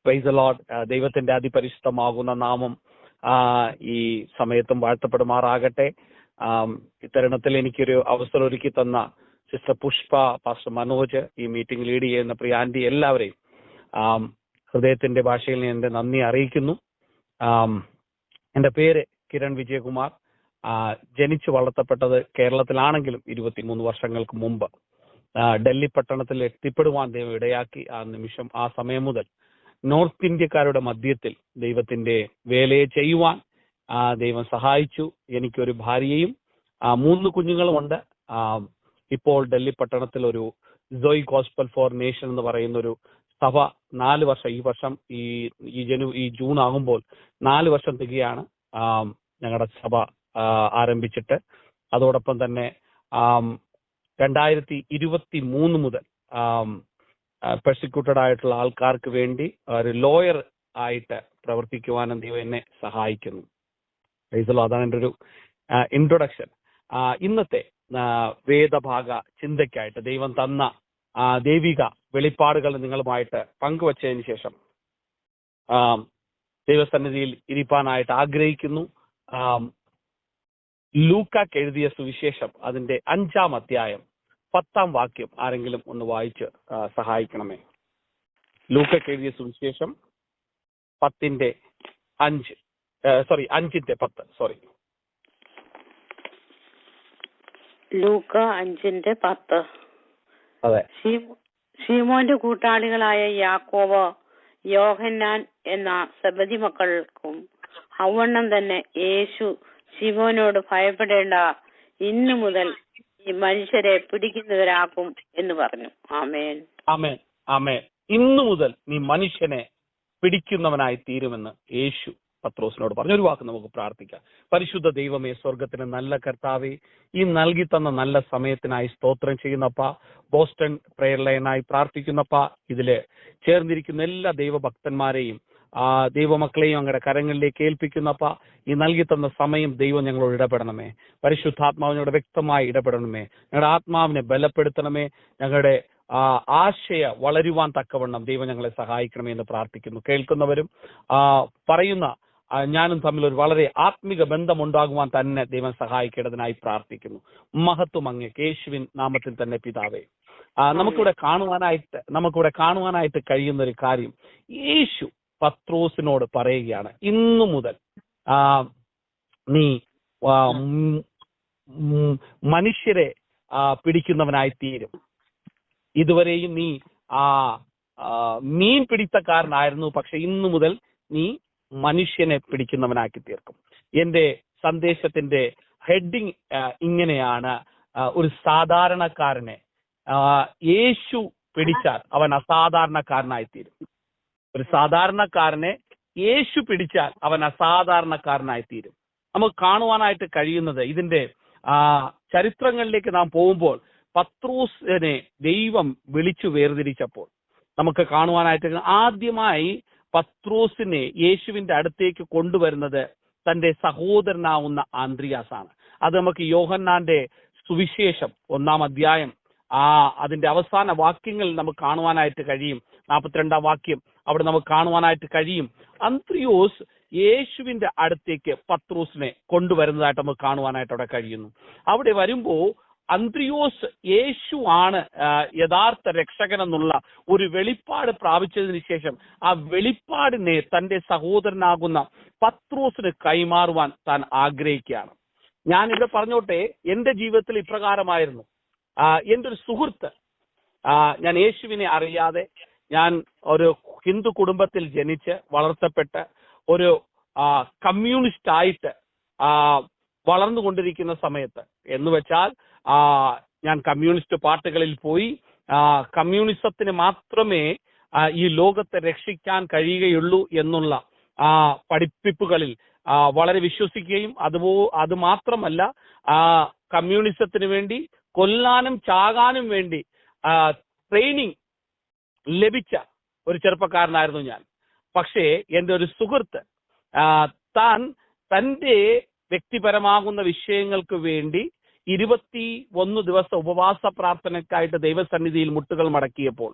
Price the Lord. ദൈവത്തിന്റെ അതിപരിശുദ്ധമാകുന്ന നാമം ഈ സമയത്തും വാഴ്ത്തപ്പെടുമാറാകട്ടെ. ഇത്തരുണത്തിൽ എനിക്കൊരു അവസരം ഒരുക്കി തന്ന സിസ്റ്റർ പുഷ്പ, പാസ്റ്റർ മനോജ്, ഈ മീറ്റിംഗ് ലീഡ് ചെയ്യുന്ന പ്രിയ ആന്റി, എല്ലാവരെയും ഹൃദയത്തിന്റെ ഭാഷയിൽ ഞാൻ എന്റെ നന്ദി അറിയിക്കുന്നു. എന്റെ പേര് കിരൺ വിജയകുമാർ. ജനിച്ചു വളർത്തപ്പെട്ടത് കേരളത്തിലാണെങ്കിലും 23 വർഷങ്ങൾക്ക് മുമ്പ് ഡൽഹി പട്ടണത്തിൽ എത്തിപ്പെടുവാൻ ദൈവം ഇടയാക്കി. ആ സമയം മുതൽ നോർത്ത് ഇന്ത്യക്കാരുടെ മധ്യത്തിൽ ദൈവത്തിന്റെ വേലയെ ചെയ്യുവാൻ ദൈവം സഹായിച്ചു. എനിക്കൊരു ഭാര്യയും 3 കുഞ്ഞുങ്ങളുമുണ്ട്. ഇപ്പോൾ ഡൽഹി പട്ടണത്തിൽ ഒരു സോയി ഗോസ്പൽ ഫോർ നേഷൻ എന്ന് പറയുന്ന ഒരു സഭ 4 വർഷം, ഈ വർഷം ഈ ജൂൺ ആകുമ്പോൾ 4 വർഷം തികയാണ് ഞങ്ങളുടെ സഭ ആരംഭിച്ചിട്ട്. അതോടൊപ്പം തന്നെ 2023 മുതൽ പെർസിക്യൂട്ടഡ് ആയിട്ടുള്ള ആൾക്കാർക്ക് വേണ്ടി ഒരു ലോയർ ആയിട്ട് പ്രവർത്തിക്കുവാനും ദൈവം എന്നെ സഹായിക്കുന്നു. അതാണ് എൻ്റെ ഒരു ഇൻട്രൊഡക്ഷൻ. ഇന്നത്തെ വേദഭാഗ ചിന്തയ്ക്കായിട്ട് ദൈവം തന്ന ദൈവിക വെളിപ്പാടുകൾ നിങ്ങളുമായിട്ട് പങ്കുവച്ചതിന് ശേഷം ദൈവസന്നിധിയിൽ ഇരിപ്പാനായിട്ട് ആഗ്രഹിക്കുന്നു. ലൂക്കാക്ക് എഴുതിയ സുവിശേഷം അതിന്റെ 5-ാം അധ്യായം 10-ാം വാക്യം ആരെങ്കിലും ഒന്ന് വായിച്ച് സഹായിക്കണമേ. ലൂക്കാക്ക് എഴുതിയ സുവിശേഷം 5-ന്റെ 10. ലൂക്ക 5:10. അതെ. ശീമോന്റെ കൂട്ടാളികളായ യാക്കോബ്, യോഹന്നാൻ എന്ന സെബദി മക്കൾക്കും അവണ്ണം തന്നെ യേശു ശിമോനോട് ഭയപ്പെടേണ്ട, ഇന്നു മുതൽ ഈ മനുഷ്യരെ പിടിക്കുന്നവരാക്കും എന്ന് പറഞ്ഞു. ആമേൻ, ആമേൻ, ആമേൻ. ഇന്നു മുതൽ നീ മനുഷ്യനെ പിടിക്കുന്നവനായി തീരുമെന്ന് യേശു പത്രോസിനോട് പറഞ്ഞു. ഒരു വാക്ക് നമുക്ക് പ്രാർത്ഥിക്കാം. പരിശുദ്ധ ദൈവമേ, സ്വർഗത്തിന് നല്ല കർത്താവേ, ഈ നൽകി തന്ന നല്ല സമയത്തിനായി സ്തോത്രം ചെയ്യുന്നപ്പ. Boston prayer ലൈനായി പ്രാർത്ഥിക്കുന്നപ്പ. ഇതില് ചേർന്നിരിക്കുന്ന എല്ലാ ദൈവഭക്തന്മാരെയും ദൈവമക്കളെയും അങ്ങയുടെ കരങ്ങളിലേക്ക് ഏൽപ്പിക്കുന്നപ്പ. ഈ നൽകി തന്ന സമയം ദൈവം ഞങ്ങളോട് ഇടപെടണമേ. പരിശുദ്ധാത്മാവിനോട് വ്യക്തമായി ഇടപെടണമേ. ഞങ്ങളുടെ ആത്മാവിനെ ബലപ്പെടുത്തണമേ. ഞങ്ങളുടെ ആശയ വളരുവാൻ തക്കവണ്ണം ദൈവം ഞങ്ങളെ സഹായിക്കണമേ എന്ന് പ്രാർത്ഥിക്കുന്നു. കേൾക്കുന്നവരും പറയുന്ന ഞാനും തമ്മിൽ ഒരു വളരെ ആത്മിക ബന്ധമുണ്ടാകുവാൻ തന്നെ ദൈവം സഹായിക്കേണ്ടതിനായി പ്രാർത്ഥിക്കുന്നു. മഹത്വം അങ്ങേക്ക്, യേശുവിൻ നാമത്തിൽ തന്നെ പിതാവേ. നമുക്കിവിടെ കാണുവാനായിട്ട് കഴിയുന്ന ഒരു കാര്യം, യേശു പത്രോസിനോട് പറയുകയാണ്, ഇന്നു മുതൽ നീ മനുഷ്യരെ പിടിക്കുന്നവനായി തീരും. ഇതുവരെയും നീ മീൻ പിടിത്തക്കാരനായിരുന്നു, പക്ഷെ ഇന്നു മുതൽ നീ മനുഷ്യനെ പിടിക്കുന്നവനാക്കി തീർക്കും. എന്റെ സന്ദേശത്തിന്റെ ഹെഡിങ് ഇങ്ങനെയാണ്: ഒരു സാധാരണക്കാരനെ യേശു പിടിച്ചാൽ അവൻ അസാധാരണക്കാരനായി തീരും. ഒരു സാധാരണക്കാരനെ യേശു പിടിച്ചാൽ അവൻ അസാധാരണക്കാരനായി തീരും. നമുക്ക് കാണുവാനായിട്ട് കഴിയുന്നത്, ഇതിന്റെ ചരിത്രങ്ങളിലേക്ക് നാം പോകുമ്പോൾ, പത്രോസിനെ ദൈവം വിളിച്ചു വേർതിരിച്ചപ്പോൾ നമുക്ക് കാണുവാനായിട്ട് ആദ്യമായി പത്രോസിനെ യേശുവിന്റെ അടുത്തേക്ക് കൊണ്ടുവരുന്നത് തന്റെ സഹോദരനാവുന്ന ആന്ത്രിയാസാണ്. അത് നമുക്ക് യോഹന്നാന്റെ സുവിശേഷം 1-ാം അധ്യായം അതിന്റെ അവസാന വാക്യങ്ങളിൽ നമുക്ക് കാണുവാനായിട്ട് കഴിയും. 42-ാം വാക്യം അവിടെ നമുക്ക് കാണുവാനായിട്ട് കഴിയും. അന്ത്രിയോസ് യേശുവിന്റെ അടുത്തേക്ക് പത്രോസിനെ കൊണ്ടുവരുന്നതായിട്ട് നമുക്ക് കാണുവാനായിട്ട് അവിടെ കഴിയുന്നു. അവിടെ വരുമ്പോ അന്ത്രിയോസ് യേശു ആണ് യഥാർത്ഥ രക്ഷകൻ എന്നുള്ള ഒരു വെളിപ്പാട് പ്രാപിച്ചതിന് ശേഷം ആ വെളിപ്പാടിനെ തന്റെ സഹോദരനാകുന്ന പത്രോസിന് കൈമാറുവാൻ താൻ ആഗ്രഹിക്കുകയാണ്. ഞാൻ ഇവിടെ പറഞ്ഞോട്ടെ, എന്റെ ജീവിതത്തിൽ ഇപ്രകാരമായിരുന്നു. എന്റെ ഒരു സുഹൃത്ത്, ഞാൻ യേശുവിനെ അറിയാതെ, ഞാൻ ഒരു ഹിന്ദു കുടുംബത്തിൽ ജനിച്ച് വളർത്തപ്പെട്ട് ഒരു കമ്മ്യൂണിസ്റ്റ് ആയിട്ട് വളർന്നുകൊണ്ടിരിക്കുന്ന സമയത്ത്, എന്ന് വെച്ചാൽ ഞാൻ കമ്മ്യൂണിസ്റ്റ് പാർട്ടികളിൽ പോയി കമ്മ്യൂണിസത്തിന് മാത്രമേ ഈ ലോകത്തെ രക്ഷിക്കാൻ കഴിയുകയുള്ളൂ എന്നുള്ള പഠിപ്പിപ്പുകളിൽ വളരെ വിശ്വസിക്കുകയും അത് മാത്രമല്ല കമ്മ്യൂണിസത്തിന് വേണ്ടി കൊല്ലാനും ചാകാനും വേണ്ടി ട്രെയിനിങ് ലഭിച്ച ഒരു ചെറുപ്പക്കാരനായിരുന്നു ഞാൻ. പക്ഷേ എൻ്റെ ഒരു സുഹൃത്ത് തന്റെ വ്യക്തിപരമാകുന്ന വിഷയങ്ങൾക്ക് വേണ്ടി 21 ദിവസം ഉപവാസ പ്രാർത്ഥനയ്ക്കായിട്ട് ദൈവസന്നിധിയിൽ മുട്ടുകൾ മടക്കിയപ്പോൾ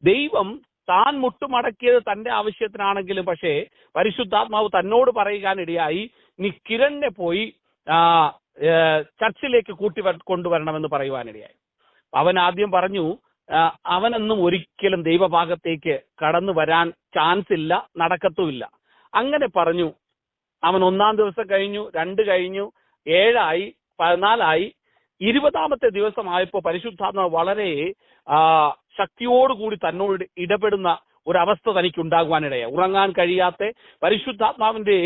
ദൈവം താൻ മുട്ടുമടക്കിയത് തന്റെ ആവശ്യത്തിനാണെങ്കിലും പക്ഷേ പരിശുദ്ധാത്മാവ് തന്നോട് പറയുവാനിടയായി, നീ കിരണിനെ പോയി ചർച്ചിലേക്ക് കൊണ്ടുവരണമെന്ന് പറയുവാനിടയായി. അവൻ ആദ്യം പറഞ്ഞു, അവനൊന്നും ഒരിക്കലും ദൈവഭാഗത്തേക്ക് കടന്നു വരാൻ ചാൻസ് ഇല്ല, നടക്കത്തുമില്ല. അങ്ങനെ പറഞ്ഞു. അവൻ 1-ാം ദിവസം കഴിഞ്ഞു, 2 കഴിഞ്ഞു, 7 ആയി, 14 ആയി. 20-ാമത്തെ ദിവസമായപ്പോ പരിശുദ്ധാത്മാവ് വളരെ ശക്തിയോടുകൂടി തന്നോട് ഇടപെടുന്ന ഒരവസ്ഥ തനിക്ക് ഉണ്ടാകുവാനിടയായി. ഉറങ്ങാൻ കഴിയാത്ത പരിശുദ്ധാത്മാവിന്റെ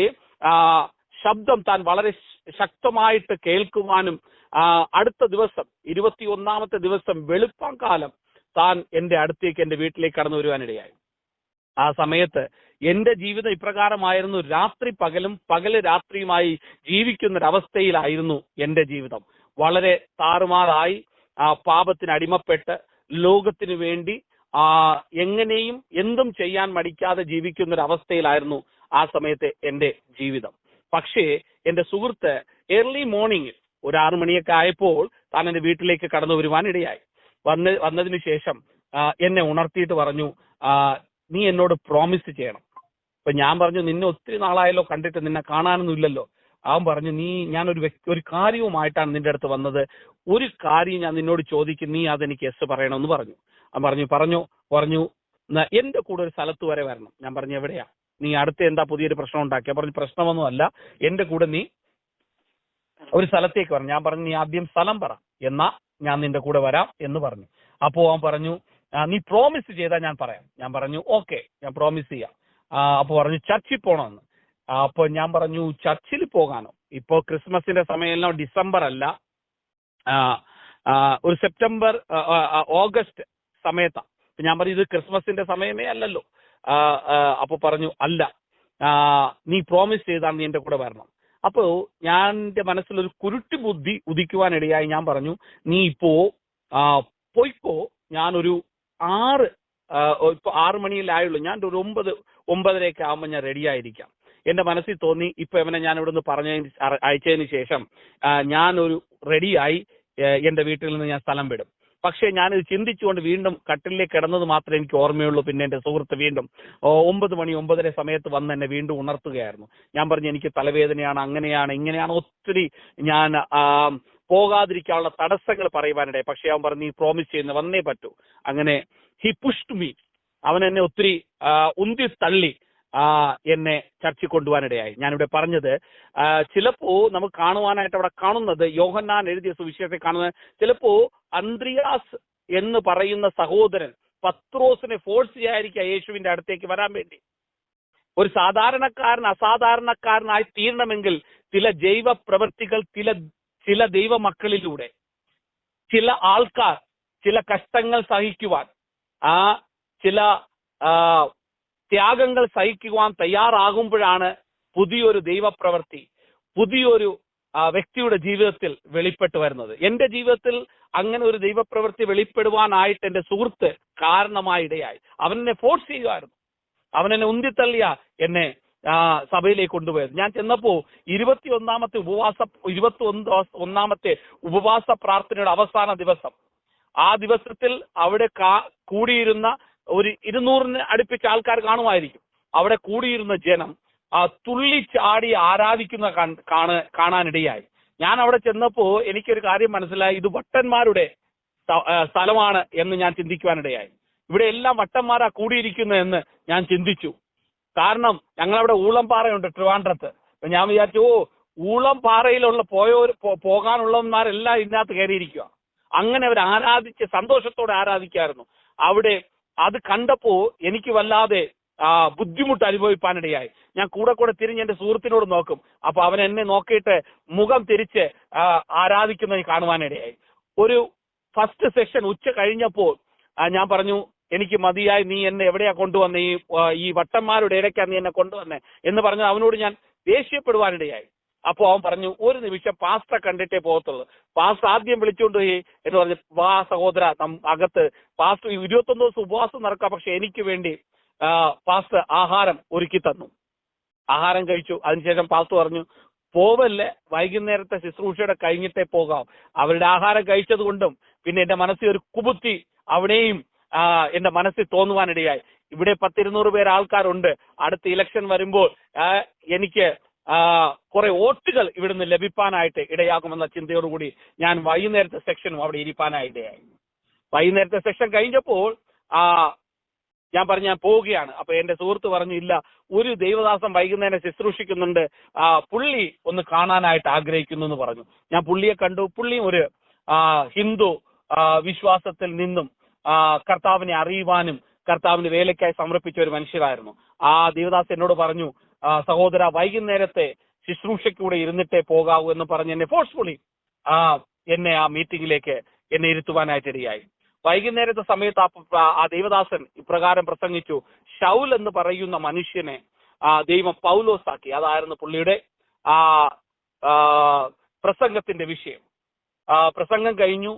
ശബ്ദം താൻ വളരെ ശക്തമായിട്ട് കേൾക്കുവാനും അടുത്ത ദിവസം 21-ാമത്തെ ദിവസം വെളുപ്പാങ്കാലം താൻ എന്റെ അടുത്തേക്ക്, എന്റെ വീട്ടിലേക്ക് കടന്നു വരുവാനിടയായി. ആ സമയത്ത് എന്റെ ജീവിതം ഇപ്രകാരമായിരുന്നു. രാത്രി പകലും, പകല് രാത്രിയുമായി ജീവിക്കുന്നൊരവസ്ഥയിലായിരുന്നു എന്റെ ജീവിതം. വളരെ താറുമാറായി, പാപത്തിന് അടിമപ്പെട്ട് ലോകത്തിനു വേണ്ടി എങ്ങനെയും എന്തും ചെയ്യാൻ മടിക്കാതെ ജീവിക്കുന്നൊരവസ്ഥയിലായിരുന്നു ആ സമയത്തെ എന്റെ ജീവിതം. പക്ഷേ എന്റെ സുഹൃത്ത് ഏർലി മോർണിംഗിൽ ഒരു 6 മണിയൊക്കെ ആയപ്പോൾ താൻ എന്റെ വീട്ടിലേക്ക് കടന്നു വരുവാനിടയായി. വന്നതിന് ശേഷം എന്നെ ഉണർത്തിയിട്ട് പറഞ്ഞു, നീ എന്നോട് പ്രോമിസ് ചെയ്യണം. അപ്പൊ ഞാൻ പറഞ്ഞു, നിന്നെ ഒത്തിരി നാളായല്ലോ കണ്ടിട്ട്, നിന്നെ കാണാനൊന്നും ഇല്ലല്ലോ. അവൻ പറഞ്ഞു, ഞാനൊരു ഒരു കാര്യവുമായിട്ടാണ് നിന്റെ അടുത്ത് വന്നത്. ഒരു കാര്യം ഞാൻ നിന്നോട് ചോദിക്കും, നീ അതെനിക്ക് യെസ് പറയണമെന്ന് പറഞ്ഞു. അവൻ പറഞ്ഞു എന്റെ കൂടെ ഒരു സ്ഥലത്ത് വരെ വരണം. ഞാൻ പറഞ്ഞു, എവിടെയാ? നീ അടുത്ത് എന്താ പുതിയൊരു പ്രശ്നം ഉണ്ടാക്കിയ? പറഞ്ഞു, പ്രശ്നമൊന്നും അല്ല, എന്റെ കൂടെ നീ ഒരു സ്ഥലത്തേക്ക് വരണം. ഞാൻ പറഞ്ഞു, നീ ആദ്യം സ്ഥലം പറ, എന്നാ ഞാൻ നിന്റെ കൂടെ വരാം എന്ന് പറഞ്ഞു. അപ്പോ അവൻ പറഞ്ഞു, നീ പ്രോമിസ് ചെയ്താൽ ഞാൻ പറയാം. ഞാൻ പറഞ്ഞു, ഓക്കെ, ഞാൻ പ്രോമിസ് ചെയ്യാം. അപ്പൊ പറഞ്ഞു, ചർച്ചിൽ പോകണമെന്ന്. അപ്പൊ ഞാൻ പറഞ്ഞു, ചർച്ചിൽ പോകാനോ? ഇപ്പോ ക്രിസ്മസിന്റെ സമയമെല്ലാം ഡിസംബർ അല്ല, ഒരു സെപ്റ്റംബർ ഓഗസ്റ്റ് സമയത്താ. ഞാൻ പറഞ്ഞു, ഇത് ക്രിസ്മസിന്റെ സമയമേ അല്ലല്ലോ. അപ്പൊ പറഞ്ഞു, അല്ല, നീ പ്രോമിസ് ചെയ്താൽ നീ എന്റെ കൂടെ വരണം. അപ്പോ ഞാൻ എന്റെ മനസ്സിലൊരു കുരുട്ടി ബുദ്ധി ഉദിക്കുവാനിടയായി. ഞാൻ പറഞ്ഞു, നീ ഇപ്പോ പോയിക്കോ, ഞാനൊരു 6 മണിയിലായുള്ളൂ, ഞാൻ ഒരു 9-9:30 ആകുമ്പോൾ ഞാൻ റെഡി ആയിരിക്കാം. എന്റെ മനസ്സിൽ തോന്നി, ഇപ്പൊ ഇവനെ ഞാൻ ഇവിടെ നിന്ന് അയച്ചതിന് ശേഷം ഞാനൊരു റെഡിയായി എന്റെ വീട്ടിൽ നിന്ന് ഞാൻ സ്ഥലം വിടും. പക്ഷെ ഞാനിത് ചിന്തിച്ചുകൊണ്ട് വീണ്ടും കട്ടിലേക്ക് കിടന്നത് മാത്രമേ എനിക്ക് ഓർമ്മയുള്ളൂ. പിന്നെ എന്റെ സുഹൃത്ത് വീണ്ടും 9 മണി 9:30 സമയത്ത് വന്ന് എന്നെ വീണ്ടും ഉണർത്തുകയായിരുന്നു. ഞാൻ പറഞ്ഞു, എനിക്ക് തലവേദനയാണ്, അങ്ങനെയാണ്, ഇങ്ങനെയാണ്, ഒത്തിരി ഞാൻ പോകാതിരിക്കാനുള്ള തടസ്സങ്ങൾ പറയുവാനിടയെ. പക്ഷെ അവൻ പറഞ്ഞു, നീ പ്രോമിസ് ചെയ്യുന്ന വന്നേ പറ്റൂ. അങ്ങനെ ഹി പുഷ്ഡ് മീ. അവൻ എന്നെ ഒത്തിരി ഉന്തി തള്ളി എന്നെ ചർച്ചിൽ കൊണ്ടുപോകാനിടയായി. ഞാനിവിടെ പറഞ്ഞത്, ചിലപ്പോ നമുക്ക് കാണുവാനായിട്ട് അവിടെ കാണുന്നത്, യോഹന്നാൻ എഴുതിയ സുവിശേഷത്തിൽ കാണുന്നത്, ചിലപ്പോ അന്ത്രിയാസ് എന്ന് പറയുന്ന സഹോദരൻ പത്രോസിനെ ഫോഴ്സ് ചെയ്യാതിരിക്കുക യേശുവിന്റെ അടുത്തേക്ക് വരാൻ വേണ്ടി. ഒരു സാധാരണക്കാരൻ അസാധാരണക്കാരനായി തീരണമെങ്കിൽ ചില ജൈവ പ്രവൃത്തികൾ, ചില ദൈവമക്കളിലൂടെ ചില ആൾക്കാർ ചില കഷ്ടങ്ങൾ സഹിക്കുവാൻ, ചില ത്യാഗങ്ങൾ സഹിക്കുവാൻ തയ്യാറാകുമ്പോഴാണ് പുതിയൊരു ദൈവപ്രവൃത്തി, പുതിയൊരു വ്യക്തിയുടെ ജീവിതത്തിൽ വെളിപ്പെട്ടു വരുന്നത്. എന്റെ ജീവിതത്തിൽ അങ്ങനെ ഒരു ദൈവപ്രവൃത്തി വെളിപ്പെടുവാനായിട്ട് എന്റെ സുഹൃത്ത് കാരണമായിടയായി. അവനെന്നെ ഫോഴ്സ് ചെയ്യുമായിരുന്നു, അവനെന്നെ ഉന്തിത്തള്ളിയ എന്നെ സഭയിലേക്ക് കൊണ്ടുപോയത്. ഞാൻ ചെന്നപ്പോ 21-ാമത്തെ ഉപവാസ പ്രാർത്ഥനയുടെ അവസാന ദിവസം. ആ ദിവസത്തിൽ അവിടെ കൂടിയിരുന്ന ഒരു 200-ന് അടുപ്പിച്ച ആൾക്കാർ കാണുമായിരിക്കും. അവിടെ കൂടിയിരുന്ന ജനം തുള്ളിച്ചാടി ആരാധിക്കുന്ന കാണാനിടയായി. ഞാൻ അവിടെ ചെന്നപ്പോ എനിക്കൊരു കാര്യം മനസ്സിലായി, ഇത് വട്ടന്മാരുടെ സ്ഥലമാണ് എന്ന് ഞാൻ ചിന്തിക്കുവാനിടയായി. ഇവിടെ എല്ലാം വട്ടന്മാരാ കൂടിയിരിക്കുന്നതെന്ന് ഞാൻ ചിന്തിച്ചു. കാരണം ഞങ്ങളവിടെ ഊളംപാറയുണ്ട് ട്രിവാൻഡ്രത്ത്. ഞാൻ വിചാരിച്ചു, ഊളംപാറയിലുള്ള പോകാനുള്ളവന്മാരെല്ലാം ഇതിനകത്ത് കയറിയിരിക്കുക. അങ്ങനെ അവർ ആരാധിച്ച് സന്തോഷത്തോടെ ആരാധിക്കായിരുന്നു. അവിടെ അത് കണ്ടപ്പോ എനിക്ക് വല്ലാതെ ബുദ്ധിമുട്ട് അനുഭവിപ്പാനിടയായി. ഞാൻ കൂടെ തിരിഞ്ഞ് എന്റെ സുഹൃത്തിനോട് നോക്കും. അപ്പൊ അവൻ എന്നെ നോക്കിയിട്ട് മുഖം തിരിച്ച് ആരാധിക്കുന്നത് കാണുവാനിടയായി. ഒരു ഫസ്റ്റ് സെഷൻ ഉച്ച കഴിഞ്ഞപ്പോൾ ഞാൻ പറഞ്ഞു, എനിക്ക് മതിയായി, നീ എന്നെ എവിടെയാ കൊണ്ടുവന്നേ, ഈ വട്ടന്മാരുടെ ഇടയ്ക്കാണ് നീ എന്നെ കൊണ്ടുവന്നേ എന്ന് പറഞ്ഞു അവനോട് ഞാൻ ദേഷ്യപ്പെടുവാനിടയായി. അപ്പൊ അവൻ പറഞ്ഞു, ഒരു നിമിഷം പാസ്റ്റർ കണ്ടിട്ടേ പോകത്തുള്ളൂ. പാസ്റ്റർ ആദ്യം വിളിച്ചുകൊണ്ട് പോയി എന്ന് പറഞ്ഞു, വാ സഹോദര, അകത്ത് പാസ്റ്റർ 21 ദിവസം ഉപവാസം നടക്കാം, പക്ഷെ എനിക്ക് വേണ്ടി പാസ്റ്റർ ആഹാരം ഒരുക്കി തന്നു. ആഹാരം കഴിച്ചു. അതിനുശേഷം പാസ്റ്റർ പറഞ്ഞു, പോവല്ലേ, വൈകുന്നേരത്തെ ശുശ്രൂഷയുടെ കഴിഞ്ഞിട്ടേ പോകാം. അവരുടെ ആഹാരം കഴിച്ചത് കൊണ്ടും പിന്നെ എന്റെ മനസ്സിൽ ഒരു കുബുത്തി അവിടെയും എന്റെ മനസ്സിൽ തോന്നുവാനിടയായി. ഇവിടെ 10-200 പേര് ആൾക്കാരുണ്ട്, അടുത്ത ഇലക്ഷൻ വരുമ്പോൾ എനിക്ക് കുറെ വോട്ടുകൾ ഇവിടുന്ന് ലഭിക്കാനായിട്ട് ഇടയാകുമെന്ന ചിന്തയോടുകൂടി ഞാൻ വൈകുന്നേരത്തെ സെക്ഷനും അവിടെ ഇരിക്കാനായിടയായി. വൈകുന്നേരത്തെ സെക്ഷൻ കഴിഞ്ഞപ്പോൾ ഞാൻ പറഞ്ഞു ഞാൻ പോവുകയാണ്. അപ്പൊ എന്റെ സുഹൃത്ത് പറഞ്ഞു, ഇല്ല, ഒരു ദൈവദാസൻ വൈകുന്നേരം ശുശ്രൂഷിക്കുന്നുണ്ട്, പുള്ളി ഒന്ന് കാണാനായിട്ട് ആഗ്രഹിക്കുന്നു എന്ന് പറഞ്ഞു. ഞാൻ പുള്ളിയെ കണ്ടു. പുള്ളിയും ഒരു ഹിന്ദു വിശ്വാസത്തിൽ നിന്നും കർത്താവിനെ അറിയുവാനും കർത്താവിന് വേലയ്ക്കായി സമർപ്പിച്ച ഒരു മനുഷ്യരായിരുന്നു. ആ ദേവദാസ് എന്നോട് പറഞ്ഞു, സഹോദര, വൈകുന്നേരത്തെ ശുശ്രൂഷയ്ക്കൂടെ ഇരുന്നിട്ടേ പോകാവൂ എന്ന് പറഞ്ഞ് എന്നെ ഫോഴ്സ്ഫുള്ളി എന്നെ ആ മീറ്റിംഗിലേക്ക് എന്നെ ഇരുത്തുവാനായിട്ടിടയായി. വൈകുന്നേരത്തെ സമയത്ത് ആ ദേവദാസൻ ഇപ്രകാരം പ്രസംഗിച്ചു, ശൗൽ എന്ന് പറയുന്ന മനുഷ്യനെ ദൈവം പൗലോസാക്കി. അതായിരുന്നു പുള്ളിയുടെ പ്രസംഗത്തിന്റെ വിഷയം. പ്രസംഗം കഴിഞ്ഞു,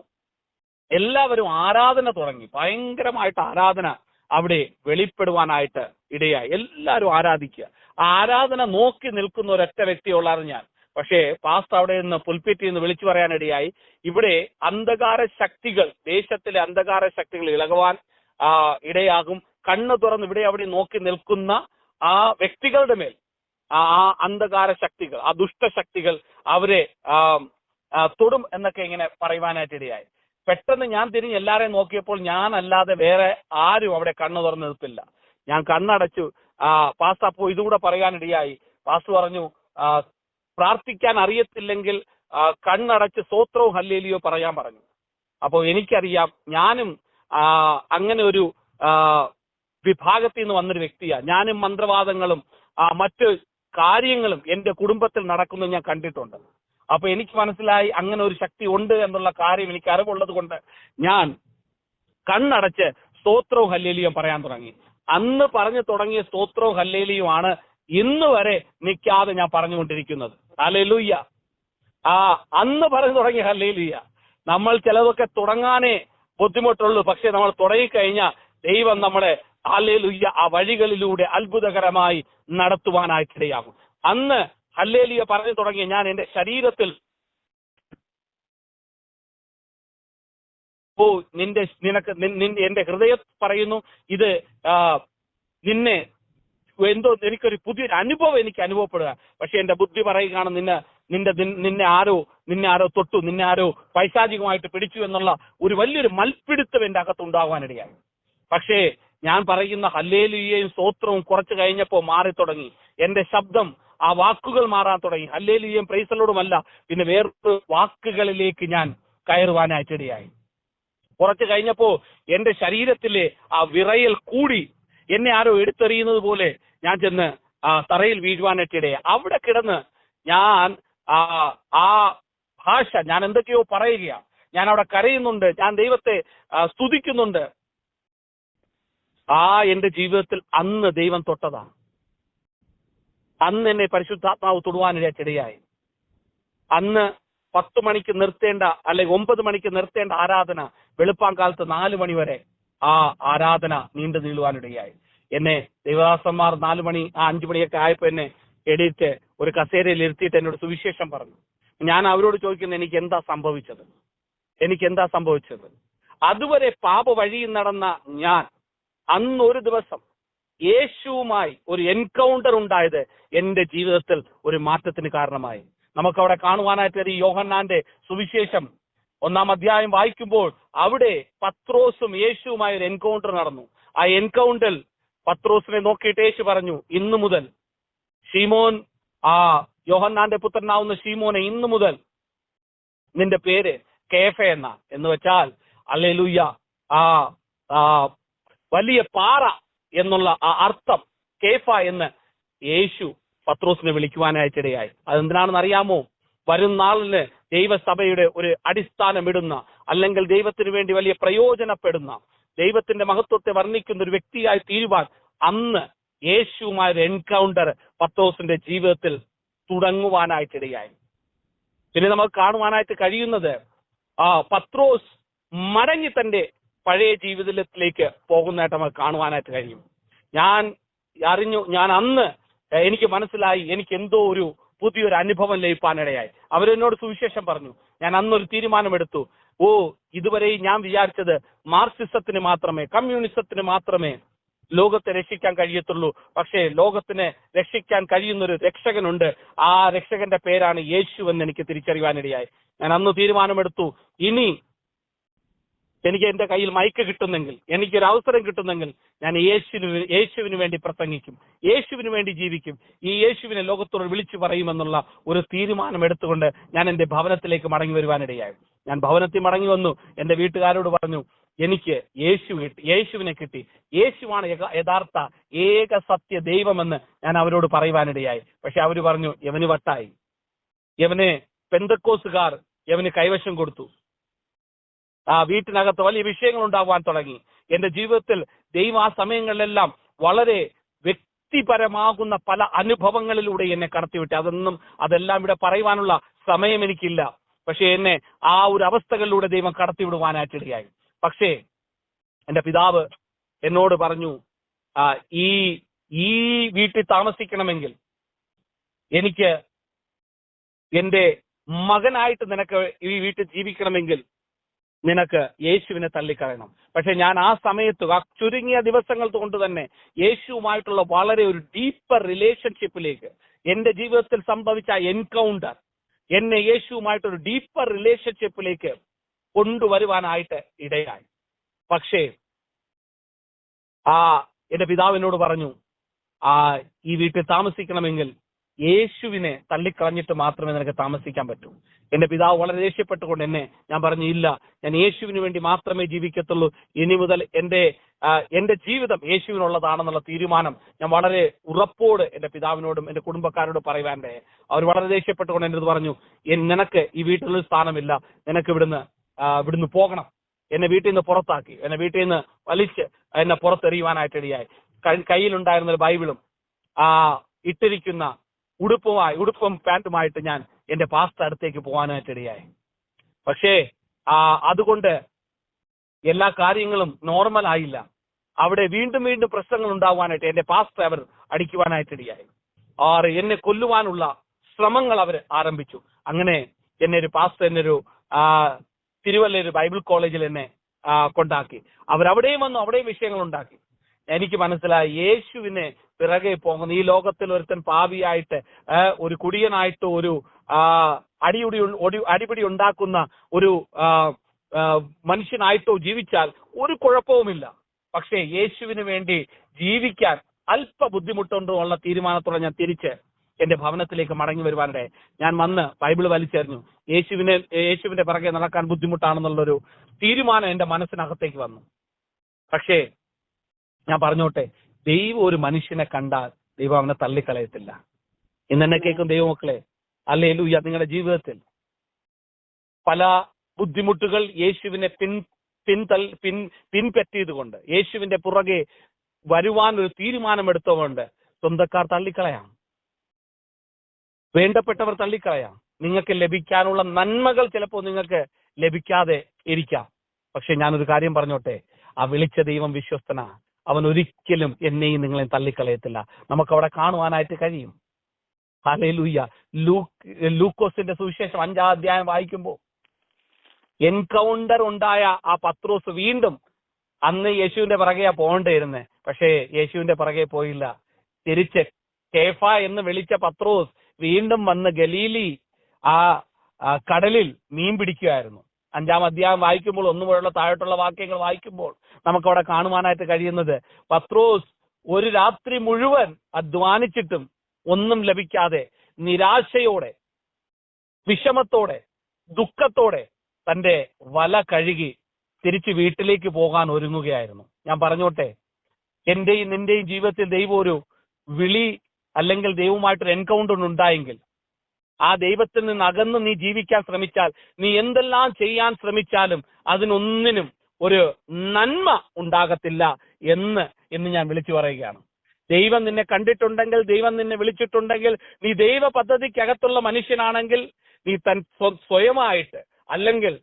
എല്ലാവരും ആരാധന തുടങ്ങി. ഭയങ്കരമായിട്ട് ആരാധന അവിടെ വെളിപ്പെടുവാനായിട്ട് ഇടയായി. എല്ലാവരും ആരാധിക്കുക. ആരാധന നോക്കി നിൽക്കുന്ന ഒരൊറ്റ വ്യക്തിയുള്ളാണ് ഞാൻ. പക്ഷേ പാസ്റ്റർ അവിടെ നിന്ന് പുൽപ്പിറ്റിൽ നിന്ന് വിളിച്ചു പറയാനിടയായി, ഇവിടെ അന്ധകാര ശക്തികൾ, ദേശത്തിലെ അന്ധകാര ശക്തികൾ ഇളകുവാൻ ഇടയാകും. കണ്ണ് തുറന്ന് ഇവിടെ അവിടെ നോക്കി നിൽക്കുന്ന ആ വ്യക്തികളുടെ മേൽ ആ അന്ധകാര ശക്തികൾ, ആ ദുഷ്ടശക്തികൾ അവരെ തൊടും എന്നൊക്കെ ഇങ്ങനെ പറയുവാനായിട്ട് ഇടയായി. പെട്ടെന്ന് ഞാൻ തിരിഞ്ഞ് എല്ലാരെയും നോക്കിയപ്പോൾ ഞാനല്ലാതെ വേറെ ആരും അവിടെ കണ്ണ് തുറന്ന് നിൽപ്പില്ല. ഞാൻ കണ്ണടച്ചു. പാസ്റ്റർ അപ്പോ ഇതുകൂടെ പറയാനിടയായി. പാസ്റ്റർ പറഞ്ഞു, പ്രാർത്ഥിക്കാൻ അറിയത്തില്ലെങ്കിൽ കണ്ണടച്ച് സ്തോത്രവും ഹല്ലേലൂയോ പറയാൻ പറഞ്ഞു. അപ്പോ എനിക്കറിയാം, ഞാനും അങ്ങനെ ഒരു വിഭാഗത്തിൽ നിന്ന് വന്നൊരു വ്യക്തിയാണ്. ഞാനും മന്ത്രവാദങ്ങളും മറ്റ് കാര്യങ്ങളും എന്റെ കുടുംബത്തിൽ നടക്കുന്നത് ഞാൻ കണ്ടിട്ടുണ്ട്. അപ്പൊ എനിക്ക് മനസ്സിലായി അങ്ങനെ ഒരു ശക്തി ഉണ്ട് എന്നുള്ള കാര്യം എനിക്ക് അറിവുള്ളത് കൊണ്ട് ഞാൻ കണ്ണടച്ച് സ്തോത്രവും ഹല്ലേലൂയും പറയാൻ തുടങ്ങി. അന്ന് പറഞ്ഞു തുടങ്ങിയ സ്തോത്രവും ഹല്ലേലൂയുമാണ് ഇന്ന് വരെ നിൽക്കാതെ ഞാൻ പറഞ്ഞുകൊണ്ടിരിക്കുന്നത്. ഹല്ലേലൂയ. അന്ന് പറഞ്ഞു തുടങ്ങിയ ഹല്ലേലൂയ. നമ്മൾ ചിലതൊക്കെ തുടങ്ങാനേ ബുദ്ധിമുട്ടുള്ളൂ, പക്ഷെ നമ്മൾ തുടങ്ങിക്കഴിഞ്ഞാൽ ദൈവം നമ്മളെ ഹല്ലേലൂയ ആ വഴികളിലൂടെ അത്ഭുതകരമായി നടത്തുവാനായിട്ടിടയാകും. അന്ന് ഹല്ലേലൂയ പറഞ്ഞു തുടങ്ങിയ ഞാൻ എന്റെ ശരീരത്തിൽ എന്റെ ഹൃദയം പറയുന്നു, ഇത് നിന്നെ എന്തോ എനിക്കൊരു പുതിയൊരു അനുഭവം എനിക്ക് അനുഭവപ്പെടുക. പക്ഷെ എന്റെ ബുദ്ധി പറയുകയാണ്, നിന്നെ ആരോ തൊട്ടു, നിന്നെ ആരോ പൈശാചികമായിട്ട് പിടിച്ചു എന്നുള്ള ഒരു വലിയൊരു മൽപ്പിടുത്തം എന്റെ അകത്ത് ഉണ്ടാകുവാനിടയായി. പക്ഷേ ഞാൻ പറയുന്ന ഹല്ലേലൂയയും സ്തോത്രവും കുറച്ച് കഴിഞ്ഞപ്പോൾ മാറി തുടങ്ങി. എന്റെ ശബ്ദം, ആ വാക്കുകൾ മാറാൻ തുടങ്ങി. ഹല്ലേലൂയയും പ്രൈസലോടുമല്ല, പിന്നെ വേറൊരു വാക്കുകളിലേക്ക് ഞാൻ കയറുവാനായിട്ടിടയായി. കുറച്ച് കഴിഞ്ഞപ്പോ എന്റെ ശരീരത്തിലെ ആ വിറയൽ കൂടി, എന്നെ ആരോ എടുത്തെറിയുന്നത് പോലെ ഞാൻ ചെന്ന് തറയിൽ വീഴുവാനായിട്ടിടയായി. അവിടെ കിടന്ന് ഞാൻ ആ ഭാഷ, ഞാൻ എന്തൊക്കെയോ പറയുകയാണ്. ഞാൻ അവിടെ കരയുന്നുണ്ട്, ഞാൻ ദൈവത്തെ സ്തുതിക്കുന്നുണ്ട്. എന്റെ ജീവിതത്തിൽ അന്ന് ദൈവം തൊട്ടതാണ്. അന്ന് എന്നെ പരിശുദ്ധാത്മാവ് തൊടുവാനിടയായി. അന്ന് 10 മണിക്ക് നിർത്തേണ്ട, അല്ലെങ്കിൽ 9 മണിക്ക് നിർത്തേണ്ട ആരാധന വെളുപ്പാങ്കാലത്ത് 4 മണി വരെ ആ ആരാധന നീണ്ടു നീളുവാനിടയായി. എന്നെ ദൈവദാസന്മാർ 4 മണി 5 മണിയൊക്കെ ആയപ്പോ എന്നെ എണീറ്റ് ഒരു കസേരയിൽ ഇരുത്തിയിട്ട് എന്നോട് സുവിശേഷം പറഞ്ഞു. ഞാൻ അവരോട് ചോദിക്കുന്നത്, എനിക്ക് എന്താ സംഭവിച്ചത്? അതുവരെ പാപ വഴിയിൽ നടന്ന ഞാൻ അന്നൊരു ദിവസം യേശുവുമായി ഒരു എൻകൗണ്ടർ ഉണ്ടായത് എന്റെ ജീവിതത്തിൽ ഒരു മാറ്റത്തിന് കാരണമായി. നമുക്കവിടെ കാണുവാനായിട്ട് ഈ യോഹന്നാന്റെ സുവിശേഷം 1-ാം അധ്യായം വായിക്കുമ്പോൾ അവിടെ പത്രോസും യേശുവുമായി ഒരു എൻകൗണ്ടർ നടന്നു. ആ എൻകൗണ്ടറിൽ പത്രോസിനെ നോക്കിയിട്ട് യേശു പറഞ്ഞു, ഇന്നു മുതൽ ശീമോൻ, യോഹന്നാന്റെ പുത്രനാവുന്ന ശീമോനെ, ഇന്നു മുതൽ നിന്റെ പേര് കേഫ എന്ന് വെച്ചാൽ ഹല്ലേലൂയ, വലിയ പാറ എന്നുള്ള ആ അർത്ഥം കേഫ എന്ന് യേശു പത്രോസിനെ വിളിക്കുവാനായിട്ടിടയായി. അതെന്തിനാണെന്ന് അറിയാമോ? വരും നാളിന് ദൈവസഭയുടെ ഒരു അടിസ്ഥാനമിടുന്ന, അല്ലെങ്കിൽ ദൈവത്തിന് വേണ്ടി വലിയ പ്രയോജനപ്പെടുന്ന, ദൈവത്തിന്റെ മഹത്വത്തെ വർണ്ണിക്കുന്ന ഒരു വ്യക്തിയായി തീരുവാൻ അന്ന് യേശുവുമായ ഒരു എൻകൗണ്ടർ പത്രോസിന്റെ ജീവിതത്തിൽ തുടങ്ങുവാനായിട്ടിടയായി. പിന്നെ നമുക്ക് കാണുവാനായിട്ട് കഴിയുന്നത് പത്രോസ് മടങ്ങി തന്റെ പഴയ ജീവിതത്തിലേക്ക് പോകുന്നതായിട്ട് നമുക്ക് കാണുവാനായിട്ട് കഴിയും. ഞാൻ അന്ന് എനിക്ക് മനസ്സിലായി, എനിക്ക് എന്തോ ഒരു പുതിയൊരു അനുഭവം ലഭിക്കാനിടയായി. അവരെന്നോട് സുവിശേഷം പറഞ്ഞു. ഞാൻ അന്നൊരു തീരുമാനമെടുത്തു. ഇതുവരെ ഞാൻ വിചാരിച്ചത് മാർക്സിസത്തിന് മാത്രമേ, കമ്മ്യൂണിസത്തിന് മാത്രമേ ലോകത്തെ രക്ഷിക്കാൻ കഴിയത്തുള്ളൂ. പക്ഷേ ലോകത്തിന് രക്ഷിക്കാൻ കഴിയുന്നൊരു രക്ഷകനുണ്ട്. ആ രക്ഷകന്റെ പേരാണ് യേശു എന്ന് എനിക്ക് തിരിച്ചറിയാനിടയായി. ഞാൻ അന്ന് തീരുമാനമെടുത്തു, ഇനി എനിക്ക് എന്റെ കയ്യിൽ മൈക്ക് കിട്ടുന്നെങ്കിൽ, എനിക്കൊരു അവസരം കിട്ടുന്നെങ്കിൽ ഞാൻ യേശുവിന് വേണ്ടി പ്രസംഗിക്കും, യേശുവിന് വേണ്ടി ജീവിക്കും, ഈ യേശുവിനെ ലോകത്തോട് വിളിച്ചു പറയുമെന്നുള്ള ഒരു തീരുമാനം എടുത്തുകൊണ്ട് ഞാൻ എന്റെ ഭവനത്തിലേക്ക് മടങ്ങി വരുവാനിടയായി. ഞാൻ ഭവനത്തിൽ മടങ്ങി വന്നു. എന്റെ വീട്ടുകാരോട് പറഞ്ഞു, എനിക്ക് യേശുവിനെ കിട്ടി, യേശുവാണ് യഥാർത്ഥ ഏക സത്യ ദൈവമെന്ന് ഞാൻ അവരോട് പറയുവാനിടയായി. പക്ഷെ അവര് പറഞ്ഞു, യവന് വട്ടായി, യവന് പെന്തക്കോസുകാർ യവന് കൈവശം കൊടുത്തു. ആ വീട്ടിനകത്ത് വലിയ വിഷയങ്ങൾ ഉണ്ടാവാൻ തുടങ്ങി. എന്റെ ജീവിതത്തിൽ ദൈവം ആ സമയങ്ങളിലെല്ലാം വളരെ വ്യക്തിപരമാകുന്ന പല അനുഭവങ്ങളിലൂടെ എന്നെ കടത്തിവിട്ട്. അതെല്ലാം ഇവിടെ പറയുവാനുള്ള സമയം എനിക്കില്ല. പക്ഷെ എന്നെ ആ ഒരു അവസ്ഥകളിലൂടെ ദൈവം കടത്തിവിടുവാനായിട്ടിടയായി. പക്ഷേ എന്റെ പിതാവ് എന്നോട് പറഞ്ഞു, ഈ വീട്ടിൽ താമസിക്കണമെങ്കിൽ, എനിക്ക് എന്റെ മകനായിട്ട് നിനക്ക് ഈ വീട്ടിൽ ജീവിക്കണമെങ്കിൽ നിനക്ക് യേശുവിനെ തള്ളിക്കളയണം. പക്ഷെ ഞാൻ ആ സമയത്ത് ആ ചുരുങ്ങിയ ദിവസങ്ങൾ കൊണ്ട് തന്നെ യേശുവുമായിട്ടുള്ള വളരെ ഒരു ഡീപ്പർ റിലേഷൻഷിപ്പിലേക്ക്, എന്റെ ജീവിതത്തിൽ സംഭവിച്ച എൻകൗണ്ടർ എന്നെ യേശുവുമായിട്ടൊരു ഡീപ്പർ റിലേഷൻഷിപ്പിലേക്ക് കൊണ്ടുവരുവാനായിട്ട് ഇടയായി. പക്ഷേ എന്റെ പിതാവിനോട് പറഞ്ഞു, ഈ വീട്ടിൽ താമസിക്കണമെങ്കിൽ യേശുവിനെ തള്ളിക്കളഞ്ഞിട്ട് മാത്രമേ നിനക്ക് താമസിക്കാൻ പറ്റൂ. എന്റെ പിതാവ് വളരെ ദേഷ്യപ്പെട്ടുകൊണ്ട് ഞാൻ പറഞ്ഞു, ഇല്ല, ഞാൻ യേശുവിന് വേണ്ടി മാത്രമേ ജീവിക്കത്തുള്ളൂ. ഇനി മുതൽ എന്റെ ജീവിതം യേശുവിനുള്ളതാണെന്നുള്ള തീരുമാനം ഞാൻ വളരെ ഉറപ്പോട് എന്റെ പിതാവിനോടും എന്റെ കുടുംബക്കാരോടും പറയുവാൻ്റെ. അവർ വളരെ ദേഷ്യപ്പെട്ടുകൊണ്ട് എന്റെ അടുത്ത് പറഞ്ഞു, നിനക്ക് ഈ വീട്ടിലൊരു സ്ഥാനമില്ല, നിനക്ക് ഇവിടുന്ന് പോകണം. എന്നെ വീട്ടിൽ നിന്ന് പുറത്താക്കി. എന്നെ വീട്ടിൽ നിന്ന് വലിച്ച് എന്നെ പുറത്തെറിയുവാനായിട്ടിടയായി. കയ്യിലുണ്ടായിരുന്ന ഒരു ബൈബിളും ഇട്ടിരിക്കുന്ന ഉടുപ്പും പാന്റുമായിട്ട് ഞാൻ എന്റെ പാസ്റ്റർ അടുത്തേക്ക് പോകാനായിട്ടിടയായി. പക്ഷേ അതുകൊണ്ട് എല്ലാ കാര്യങ്ങളും നോർമൽ ആയില്ല. അവിടെ വീണ്ടും വീണ്ടും പ്രശ്നങ്ങൾ ഉണ്ടാവാനായിട്ട് എന്റെ പാസ്റ്റർ അവർ അടിക്കുവാനായിട്ടിടയായി. എന്നെ കൊല്ലുവാനുള്ള ശ്രമങ്ങൾ അവർ ആരംഭിച്ചു. അങ്ങനെ എന്നെ ഒരു പാസ്റ്റർ എന്നൊരു തിരുവല്ലൊരു ബൈബിൾ കോളേജിൽ എന്നെ കൊണ്ടാക്കി. അവരവിടെയും വന്നു, അവിടെയും വിഷയങ്ങൾ ഉണ്ടാക്കി. എനിക്ക് മനസ്സിലായി, യേശുവിനെ പിറകെ പോകുന്ന ഈ ലോകത്തിൽ ഒരുത്തൻ പാപിയായിട്ട്, ഒരു കുടിയനായിട്ട്, ഒരു അടിപിടി ഉണ്ടാക്കുന്ന ഒരു മനുഷ്യനായിട്ടോ ജീവിച്ചാൽ ഒരു കുഴപ്പവുമില്ല. പക്ഷേ യേശുവിന് വേണ്ടി ജീവിക്കാൻ അല്പ ബുദ്ധിമുട്ടുണ്ടെന്നുള്ള തീരുമാനത്തോടെ ഞാൻ തിരിച്ച് എന്റെ ഭവനത്തിലേക്ക് മടങ്ങി വരുവാനിടെ ഞാൻ വന്ന് ബൈബിൾ വലിച്ചെറിഞ്ഞു. യേശുവിന്റെ പിറകെ നടക്കാൻ ബുദ്ധിമുട്ടാണെന്നുള്ളൊരു തീരുമാനം എന്റെ മനസ്സിനകത്തേക്ക് വന്നു. പക്ഷേ ഞാൻ പറഞ്ഞോട്ടെ, ദൈവം ഒരു മനുഷ്യനെ കണ്ടാൽ ദൈവം അവനെ തള്ളിക്കളയത്തില്ല. ഇന്നെന്നെ കേൾക്കും ദൈവമക്കളെ, ഹല്ലേലൂയ. നിങ്ങളുടെ ജീവിതത്തിൽ പല ബുദ്ധിമുട്ടുകൾ യേശുവിനെ പിൻപറ്റിയത് കൊണ്ട്, യേശുവിന്റെ പുറകെ വരുവാൻ ഒരു തീരുമാനമെടുത്തുകൊണ്ട് സ്വന്തക്കാർ തള്ളിക്കളയാം, വേണ്ടപ്പെട്ടവർ തള്ളിക്കളയാം. നിങ്ങൾക്ക് ലഭിക്കാനുള്ള നന്മകൾ ചിലപ്പോൾ നിങ്ങൾക്ക് ലഭിക്കാതെ ഇരിക്കാം. പക്ഷെ ഞാനൊരു കാര്യം പറഞ്ഞോട്ടെ, ആ വിളിച്ച ദൈവം വിശ്വസ്തനാ. അവൻ ഒരിക്കലും എന്നെയും നിങ്ങളെയും തള്ളിക്കളയത്തില്ല. നമുക്കവിടെ കാണുവാനായിട്ട് കഴിയും. ഹല്ലേലൂയ. ലൂക്കോസിന്റെ സുവിശേഷം 5-ാം അധ്യായം വായിക്കുമ്പോൾ എൻകൗണ്ടർ ഉണ്ടായ ആ പത്രോസ് വീണ്ടും അന്ന് യേശുവിന്റെ പിറകെയാ പോകേണ്ടിയിരുന്നേ. പക്ഷേ യേശുവിന്റെ പിറകെ പോയില്ല. തിരിച്ച് കേഫ എന്ന് വിളിച്ച പത്രോസ് വീണ്ടും വന്ന് ഗലീലി കടലിൽ മീൻ പിടിക്കുകയായിരുന്നു. 5-ാം അധ്യായം വായിക്കുമ്പോൾ, 1 മുതലുള്ള താഴോട്ടുള്ള വാക്യങ്ങൾ വായിക്കുമ്പോൾ നമുക്കവിടെ കാണുവാനായിട്ട് കഴിയുന്നത്, പത്രോസ് ഒരു രാത്രി മുഴുവൻ അധ്വാനിച്ചിട്ടും ഒന്നും ലഭിക്കാതെ നിരാശയോടെ, വിഷമത്തോടെ, ദുഃഖത്തോടെ തന്റെ വല കഴുകി തിരിച്ച് വീട്ടിലേക്ക് പോകാൻ ഒരുങ്ങുകയായിരുന്നു. ഞാൻ പറഞ്ഞോട്ടെ, എന്റെയും നിന്റെയും ജീവിതത്തിൽ ദൈവം ഒരു വിളി അല്ലെങ്കിൽ ദൈവവുമായിട്ടൊരു എൻകൗണ്ടർ ഉണ്ടായെങ്കിൽ, ആ ദൈവത്തിൽ നിന്ന് അകന്ന് നീ ജീവിക്കാൻ ശ്രമിച്ചാൽ, നീ എന്തെല്ലാം ചെയ്യാൻ ശ്രമിച്ചാലും അതിനൊന്നിനും ഒരു നന്മ ഉണ്ടാകത്തില്ല എന്ന് ഞാൻ വിളിച്ചു പറയുകയാണ്. ദൈവം നിന്നെ കണ്ടിട്ടുണ്ടെങ്കിൽ, ദൈവം നിന്നെ വിളിച്ചിട്ടുണ്ടെങ്കിൽ, നീ ദൈവ പദ്ധതിക്കകത്തുള്ള മനുഷ്യനാണെങ്കിൽ, നീ സ്വയമായിട്ട് അല്ലെങ്കിൽ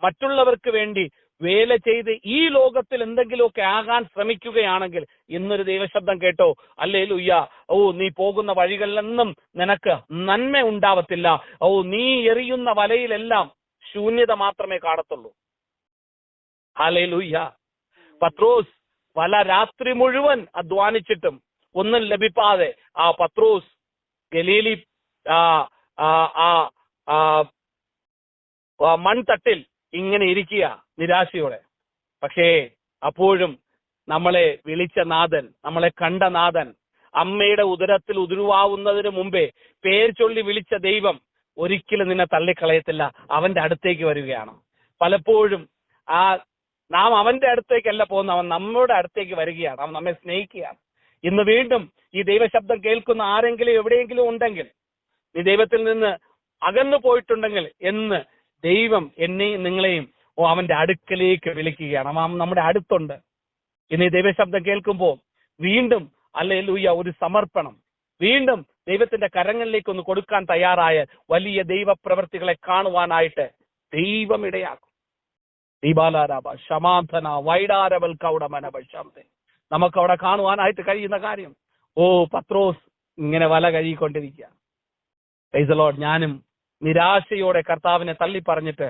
മറ്റുള്ളവർക്ക് വേണ്ടി വേല ചെയ്ത് ഈ ലോകത്തിൽ എന്തെങ്കിലുമൊക്കെ ആകാൻ ശ്രമിക്കുകയാണെങ്കിൽ, ഇന്നൊരു ദൈവശബ്ദം കേട്ടോ, ഹല്ലേലൂയ. നീ പോകുന്ന വഴികളിലൊന്നും നിനക്ക് നന്മ ഉണ്ടാവത്തില്ല. നീ എറിയുന്ന വലയിലെല്ലാം ശൂന്യത മാത്രമേ കാണത്തുള്ളൂ. ഹല്ലേലൂയ. പത്രോസ് വല രാത്രി മുഴുവൻ അധ്വാനിച്ചിട്ടും ഒന്നും ലഭിക്കാതെ ആ പത്രോസ് ഗലീലി മൺതട്ടിൽ ഇങ്ങനെ ഇരിക്കുക നിരാശയോടെ. പക്ഷേ അപ്പോഴും നമ്മളെ വിളിച്ച നാഥൻ, നമ്മളെ കണ്ട നാഥൻ, അമ്മയുടെ ഉദരത്തിൽ ഉരുവാവുന്നതിന് മുമ്പേ പേര് ചൊല്ലി വിളിച്ച ദൈവം ഒരിക്കലും നിന്നെ തള്ളിക്കളയത്തില്ല. അവന്റെ അടുത്തേക്ക് വരികയാണ്. പലപ്പോഴും നാം അവന്റെ അടുത്തേക്കല്ല പോകുന്ന, അവൻ നമ്മുടെ അടുത്തേക്ക് വരികയാണ്. അവൻ നമ്മെ സ്നേഹിക്കുകയാണ്. ഇന്ന് വീണ്ടും ഈ ദൈവശബ്ദം കേൾക്കുന്ന ആരെങ്കിലും എവിടെയെങ്കിലും ഉണ്ടെങ്കിൽ, നീ ദൈവത്തിൽ നിന്ന് അകന്നു പോയിട്ടുണ്ടെങ്കിൽ, എന്ന് ദൈവം എന്നെയും നിങ്ങളെയും അവന്റെ അടുക്കലേക്ക് വിളിക്കുകയാണ്. അവൻ നമ്മുടെ അടുത്തുണ്ട്. ഇന്ന് ഈ ദൈവശബ്ദം കേൾക്കുമ്പോൾ വീണ്ടും ഹല്ലേലൂയ ഒരു സമർപ്പണം, വീണ്ടും ദൈവത്തിന്റെ കരങ്ങളിലേക്ക് ഒന്ന് കൊടുക്കാൻ തയ്യാറായ വലിയ ദൈവപ്രവൃത്തികളെ കാണുവാനായിട്ട് ദൈവം ഇടയാക്കും. ദീപാലാരാബ ശമാധന വൈഡാരവൽ കൗടമനബശാന്തെ. നമുക്ക് അവിടെ കാണുവാനായിട്ട് കഴിയുന്ന കാര്യം, പത്രോസ് ഇങ്ങനെ വല കഴുകിക്കൊണ്ടിരിക്കുക. Price the Lord. ഞാനും നിരാശയോടെ കർത്താവിനെ തള്ളി പറഞ്ഞിട്ട്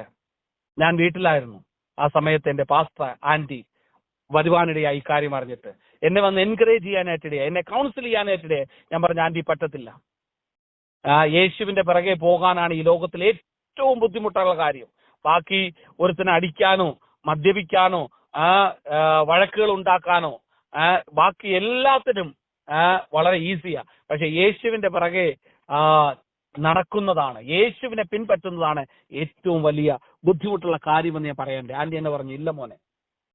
ഞാൻ വീട്ടിലായിരുന്നു. ആ സമയത്ത് എന്റെ പാസ്റ്റർ ആന്റി വരുവാനിടയായി കാര്യം അറിഞ്ഞിട്ട് എന്നെ വന്ന് എൻകറേജ് ചെയ്യാനായിട്ടിടയായി, എന്നെ കൗൺസിൽ ചെയ്യാനായിട്ടിടയായി. ഞാൻ പറഞ്ഞു, ആന്റി പറ്റത്തില്ല, യേശുവിന്റെ പിറകെ പോകാനാണ് ഈ ലോകത്തിൽ ഏറ്റവും ബുദ്ധിമുട്ടുള്ള കാര്യം. ബാക്കി ഒരുത്തിനെ അടിക്കാനോ മദ്യപിക്കാനോ വഴക്കുകൾ ഉണ്ടാക്കാനോ ബാക്കി എല്ലാത്തിനും വളരെ ഈസിയാ. പക്ഷെ യേശുവിന്റെ പിറകെ നടക്കുന്നതാണ്, യേശുവിനെ പിൻപറ്റുന്നതാണ് ഏറ്റവും വലിയ ബുദ്ധിമുട്ടുള്ള കാര്യമെന്ന് ഞാൻ പറയണ്ടേ. ആന്റി എന്നെ പറഞ്ഞു, ഇല്ല മോനെ,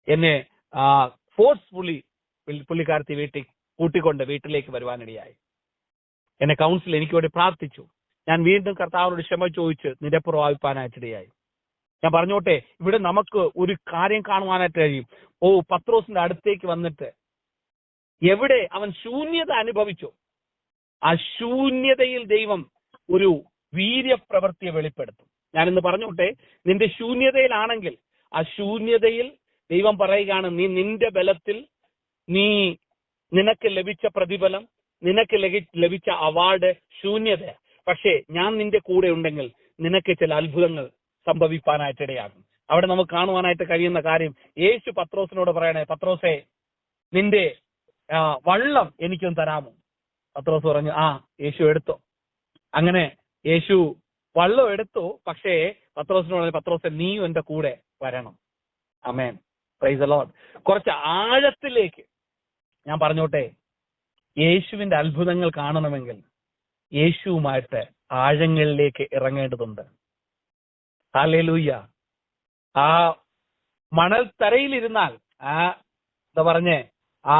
എന്നെ ഫോഴ്സ്ഫുള്ളി പുള്ളിക്കാരത്തി കൂട്ടിക്കൊണ്ട് വീട്ടിലേക്ക് വരുവാനിടയായി. എന്നെ കൗൺസിൽ എനിക്ക് വേണ്ടി പ്രാർത്ഥിച്ചു. ഞാൻ വീണ്ടും കർത്താവിനോട് ക്ഷമ ചോദിച്ച് നിരപ്പുറവായിപ്പാനായിട്ടിടയായി. ഞാൻ പറഞ്ഞോട്ടെ, ഇവിടെ നമുക്ക് ഒരു കാര്യം കാണുവാനായിട്ട് കഴിയും. പത്രോസിന്റെ അടുത്തേക്ക് വന്നിട്ട് എവിടെ അവൻ ശൂന്യത അനുഭവിച്ചു, ആ ശൂന്യതയിൽ ദൈവം ഒരു വീര്യപ്രവൃത്തിയെ വെളിപ്പെടുത്തും. ഞാനിന്ന് പറഞ്ഞോട്ടെ, നിന്റെ ശൂന്യതയിലാണെങ്കിൽ ആ ശൂന്യതയിൽ ദൈവം പറയുകയാണ്, നീ നിന്റെ ബലത്തിൽ നിനക്ക് ലഭിച്ച പ്രതിഫലം, നിനക്ക് ലഭിച്ച അവാർഡ് ശൂന്യത. പക്ഷേ ഞാൻ നിന്റെ കൂടെ ഉണ്ടെങ്കിൽ നിനക്ക് ചില അത്ഭുതങ്ങൾ സംഭവിക്കാനായിട്ടിടയാകും. അവിടെ നമുക്ക് കാണുവാനായിട്ട് കഴിയുന്ന കാര്യം, യേശു പത്രോസിനോട് പറയണേ, പത്രോസേ, നിന്റെ വള്ളം എനിക്കൊന്ന് തരാമോ? പത്രോസ് പറഞ്ഞു, യേശു എടുത്തോ. അങ്ങനെ യേശു വള്ളം എടുത്തു. പക്ഷേ പത്രോസിനോട്, പത്രോസേ, നീയും എന്റെ കൂടെ വരണം. ആമേൻ, പ്രൈസ് ദി ലോർഡ്. കുറച്ച് ആഴത്തിലേക്ക് ഞാൻ പറഞ്ഞോട്ടെ, യേശുവിന്റെ അത്ഭുതങ്ങൾ കാണണമെങ്കിൽ യേശുവുമായിട്ട് ആഴങ്ങളിലേക്ക് ഇറങ്ങേണ്ടതുണ്ട്. ഹല്ലേലൂയ. ആ മണൽത്തരയിലിരുന്നാൽ, എന്താ പറഞ്ഞേ, ആ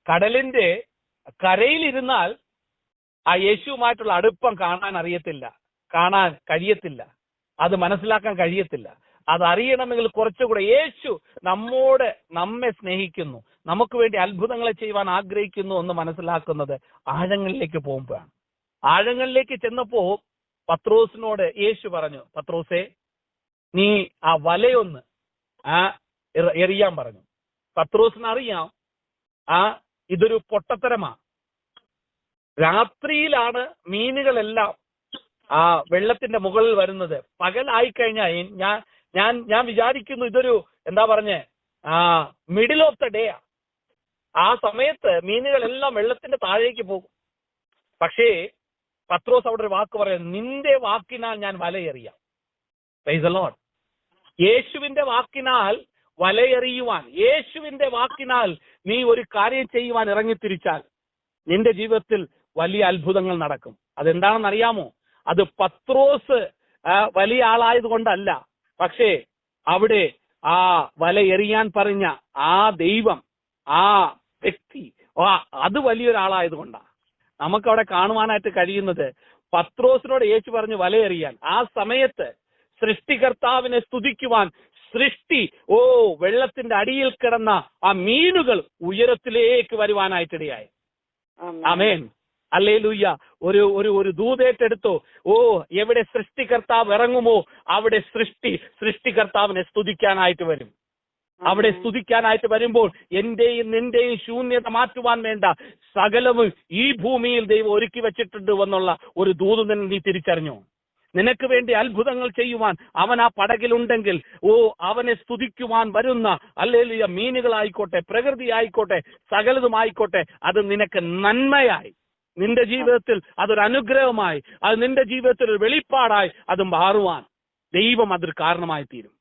കടലിന്റെ കരയിലിരുന്നാൽ ആ യേശുവുമായിട്ടുള്ള അടുപ്പം കാണാൻ കഴിയത്തില്ല, അത് മനസ്സിലാക്കാൻ കഴിയത്തില്ല. അതറിയണമെങ്കിൽ കുറച്ചുകൂടെ യേശു നമ്മെ സ്നേഹിക്കുന്നു, നമുക്ക് വേണ്ടി അത്ഭുതങ്ങളെ ചെയ്യുവാൻ ആഗ്രഹിക്കുന്നു എന്ന് മനസ്സിലാക്കുന്നത് ആഴങ്ങളിലേക്ക് പോകുമ്പോഴാണ്. ആഴങ്ങളിലേക്ക് ചെന്നപ്പോ പത്രോസിനോട് യേശു പറഞ്ഞു, പത്രോസേ, നീ ആ വലയൊന്ന് എറിയാൻ പറഞ്ഞു. പത്രോസിനറിയാം ഇതൊരു പൊട്ടത്തരമാ. രാത്രിയിലാണ് മീനുകളെല്ലാം വെള്ളത്തിന്റെ മുകളിൽ വരുന്നത്. പകലായിക്കഴിഞ്ഞാൽ ഞാൻ വിചാരിക്കുന്നു ഇതൊരു എന്താ പറഞ്ഞേ മിഡിൽ ഓഫ് ദ ഡേ. ആ സമയത്ത് മീനുകളെല്ലാം വെള്ളത്തിന്റെ താഴേക്ക് പോകും. പക്ഷേ പത്രോസ് അവിടെ ഒരു വാക്ക് പറയാം, നിന്റെ വാക്കിനാൽ ഞാൻ വലയെറിയാം. Price the Lord. യേശുവിന്റെ വാക്കിനാൽ വലയെറിയുവാൻ, യേശുവിന്റെ വാക്കിനാൽ നീ ഒരു കാര്യം ചെയ്യുവാൻ ഇറങ്ങിത്തിരിച്ചാൽ നിന്റെ ജീവിതത്തിൽ വലിയ അത്ഭുതങ്ങൾ നടക്കും. അതെന്താണെന്ന് അറിയാമോ? അത് പത്രോസ് വലിയ ആളായത് കൊണ്ടല്ല, പക്ഷേ അവിടെ ആ വല എറിയാൻ പറഞ്ഞ ആ ദൈവം, ആ വ്യക്തി, അത് വലിയൊരാളായത് കൊണ്ടാണ്. നമുക്കവിടെ കാണുവാനായിട്ട് കഴിയുന്നത്, പത്രോസിനോട് യേശു പറഞ്ഞു വലയെറിയാൻ. ആ സമയത്ത് സൃഷ്ടികർത്താവിനെ സ്തുതിക്കുവാൻ വെള്ളത്തിന്റെ അടിയിൽ കിടന്ന ആ മീനുകൾ ഉയരത്തിലേക്ക് വരുവാനായിട്ടിടയായി. ആമേൻ, ഹല്ലേലൂയ. ഒരു ദൂതേറ്റെടുത്തോ, എവിടെ സൃഷ്ടികർത്താവ് ഇറങ്ങുമോ അവിടെ സൃഷ്ടികർത്താവിനെ സ്തുതിക്കാനായിട്ട് വരും. അവിടെ സ്തുതിക്കാനായിട്ട് വരുമ്പോൾ എന്റെയും നിന്റെയും ശൂന്യത മാറ്റുവാൻ വേണ്ട സകലവും ഈ ഭൂമിയിൽ ദൈവം ഒരുക്കി വെച്ചിട്ടുണ്ട് എന്നുള്ള ഒരു ദൂത് നീ തിരിച്ചറിഞ്ഞു. നിനക്ക് വേണ്ടി അത്ഭുതങ്ങൾ ചെയ്യുവാൻ അവൻ ആ പടകിലുണ്ടെങ്കിൽ, അവനെ സ്തുതിക്കുവാൻ വരുന്ന ഹല്ലേലൂയ മീനുകളായിക്കോട്ടെ, പ്രകൃതി ആയിക്കോട്ടെ, സകലതുമായിക്കോട്ടെ, അത് നിനക്ക് നന്മയായി, നിന്റെ ജീവിതത്തിൽ അതൊരു അനുഗ്രഹമായി, അത് നിന്റെ ജീവിതത്തിൽ ഒരു വെളിപ്പാടായി അത് മാറുവാൻ ദൈവം അതൊരു കാരണമായി തീരും.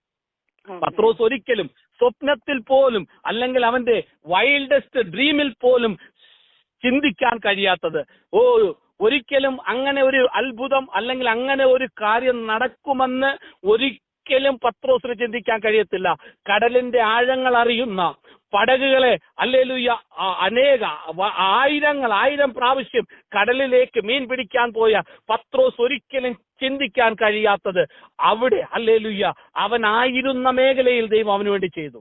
പത്രോസ് ഒരിക്കലും സ്വപ്നത്തിൽ പോലും അല്ലെങ്കിൽ അവന്റെ വൈൽഡസ്റ്റ് ഡ്രീമിൽ പോലും ചിന്തിക്കാൻ കഴിയാത്തത്, ഒരിക്കലും അങ്ങനെ ഒരു അത്ഭുതം അല്ലെങ്കിൽ അങ്ങനെ ഒരു കാര്യം നടക്കുമെന്ന് ഒരിക്കലും പത്രോസിന് ചിന്തിക്കാൻ കഴിയത്തില്ല. കടലിന്റെ ആഴങ്ങൾ അറിയുന്ന പടകുകളെ ഹല്ലേലൂയ ആയിരം പ്രാവശ്യം കടലിലേക്ക് മീൻ പിടിക്കാൻ പോയ പത്രോസ് ഒരിക്കലും ചിന്തിക്കാൻ കഴിയാത്തത് അവിടെ ഹല്ലേലൂയ അവനായിരുന്ന മേഖലയിൽ ദൈവം അവന് വേണ്ടി ചെയ്തു.